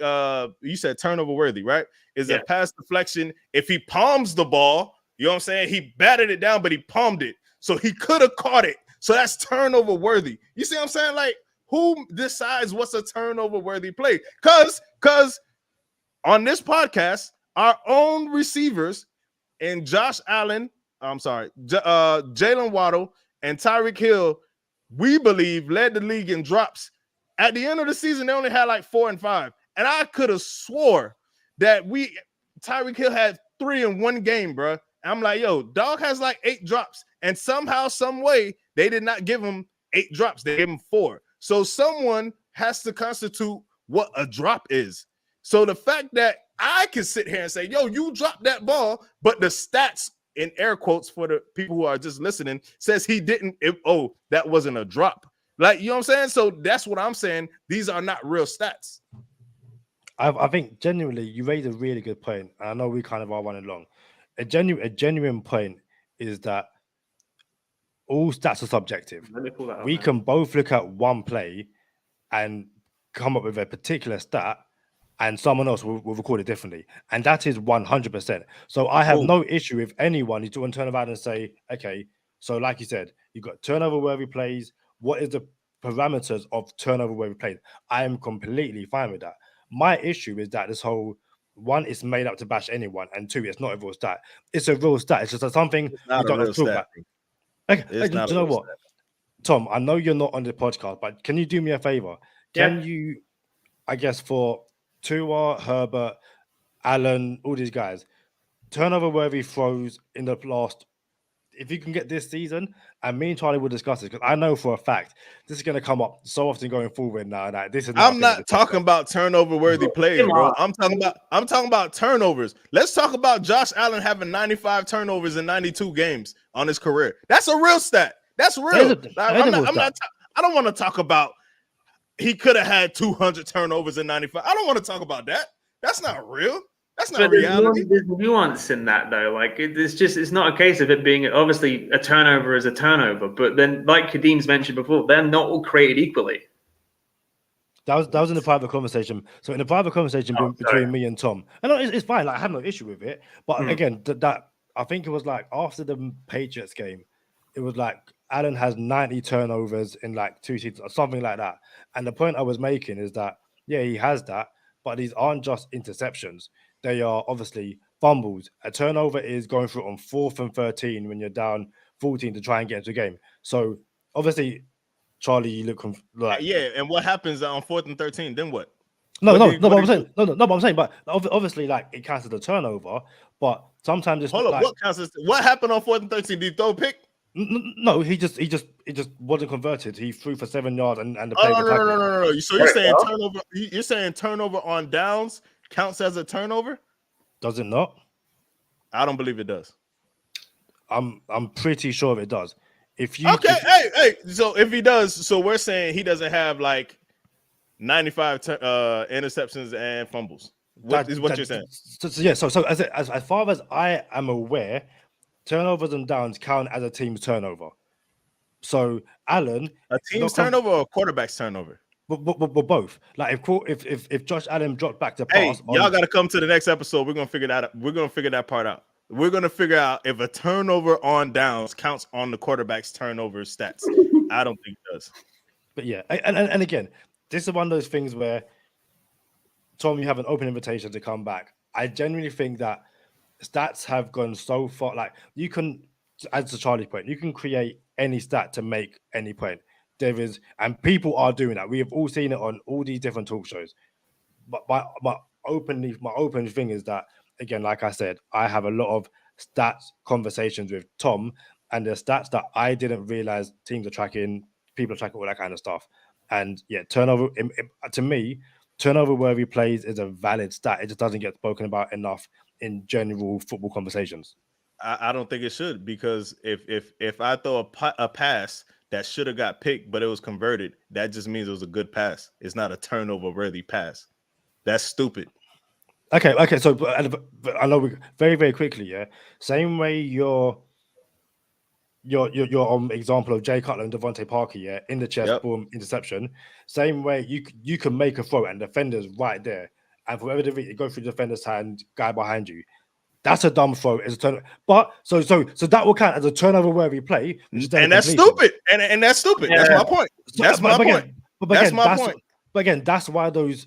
you said turnover worthy, right? Is a pass deflection if he palms the ball? You know what I'm saying? He batted it down, but he palmed it. So he could have caught it. So that's turnover worthy. You see what I'm saying? Like, who decides what's a turnover worthy play? Because on this podcast, our own receivers and Jalen Waddle and Tyreek Hill, we believe led the league in drops. At the end of the season, they only had like 4 and 5. And I could have swore that Tyreek Hill had 3 in one game, bro. I'm like, yo, dog has like 8 drops. And somehow, some way, they did not give him 8 drops. They gave him 4. So someone has to constitute what a drop is. So the fact that I can sit here and say, yo, you dropped that ball, but the stats, in air quotes for the people who are just listening, says he didn't. That wasn't a drop. Like, you know what I'm saying? So that's what I'm saying. These are not real stats. I think genuinely you raised a really good point. And I know we kind of are running long. A genuine point is that all stats are subjective. We can both look at one play and come up with a particular stat, and someone else will record it differently. And that is 100%. So I have no issue with anyone who's going to turn around and say, okay, so like you said, you've got turnover-worthy plays. What is the parameters of turnover-worthy plays? I am completely fine with that. My issue is that this whole, one, it's made up to bash anyone, and 2, it's not a real stat. It's a real stat. It's just something you don't have to talk about. Okay, do you know what, Tom? I know you're not on the podcast, but can you do me a favor? Can you, I guess, for Tua, Herbert, Allen, all these guys, turnover-worthy throws in the last, if you can get this season, and me and Charlie will discuss this, because I know for a fact this is going to come up so often going forward now that this is. I'm not talking about turnover-worthy plays, bro. I'm talking about turnovers. Let's talk about Josh Allen having 95 turnovers in 92 games on his career. That's a real stat. That's real. I don't want to talk about he could have had 200 turnovers in 95. I don't want to talk about that. That's not real. That's not reality. There's nuance in that, though. Like, it's not a case of it being, obviously, a turnover is a turnover. But then, like Kadim's mentioned before, they're not all created equally. That was in the private conversation. So in the private conversation between me and Tom, and it's fine. Like I have no issue with it. But again, that I think it was like after the Patriots game, it was like Allen has 90 turnovers in like 2 seasons or something like that. And the point I was making is that he has that, but these aren't just interceptions. They are obviously fumbles. A turnover is going through on 4th and 13 when you're down 14 to try and get into the game. So obviously, Charlie, you look like and what happens on 4th and 13? Then what? But I'm saying, but obviously, like it counts as a turnover. But sometimes it's hold up. What counts as what happened on 4th and 13? Did he throw a pick? No, he just wasn't converted. He threw for 7 yards and the play. No. So you're saying turnover? You're saying turnover on downs counts as a turnover? Does it not? I don't believe it does. I'm pretty sure it does. If you hey, so if he does, so we're saying he doesn't have like 95 interceptions and fumbles. What you're saying? So as far as I am aware, turnovers and downs count as a team's turnover. So Allen, a team's turnover or a quarterback's turnover? But both. Like if Josh Allen dropped back to pass, y'all got to come to the next episode. We're gonna figure that out. We're gonna figure that part out. We're gonna figure out if a turnover on downs counts on the quarterback's turnover stats. I don't think it does. But yeah, and again, this is one of those things where Tom, you have an open invitation to come back. I genuinely think that stats have gone so far. Like you can, as to Charlie's point, you can create any stat to make any point. There is, and people are doing that. We have all seen it on all these different talk shows. But my open thing is that, again, like I said, I have a lot of stats conversations with Tom, and the stats that I didn't realize teams are tracking, people are tracking, all that kind of stuff. And yeah, turnover, to me, turnover worthy plays is a valid stat. It just doesn't get spoken about enough in general football conversations. I don't think it should, because if I throw a pass that should have got picked, but it was converted, that just means it was a good pass. It's not a turnover worthy pass. That's stupid. Okay. So I know very, very quickly. Yeah. Same way your example of Jay Cutler and Devontae Parker. Yeah. In the chest, boom, interception. Same way you can make a throw and the defender's right there, and for whatever reason, it goes through the defender's hand, guy behind you. That's a dumb throw. It's a turnover. But so that will count as a turnover worthy play, and that's stupid. And that's stupid. Yeah. That's my point. That's my point. That's my point. But again, that's why that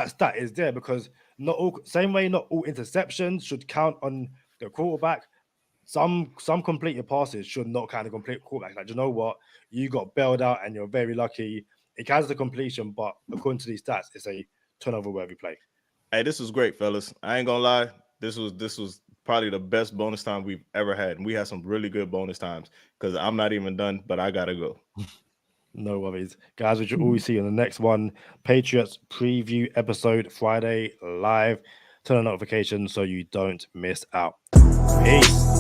stat is there, because not all interceptions should count on the quarterback. Some completed passes should not count a complete quarterback. Like, you know what? You got bailed out and you're very lucky. It counts as a completion, but according to these stats, it's a turnover worthy play. Hey, this was great, fellas. I ain't gonna lie. This was probably the best bonus time we've ever had. And we had some really good bonus times, because I'm not even done, but I gotta go. No worries. Guys, we should always see you on the next one. Patriots preview episode Friday live. Turn on notifications so you don't miss out. Peace.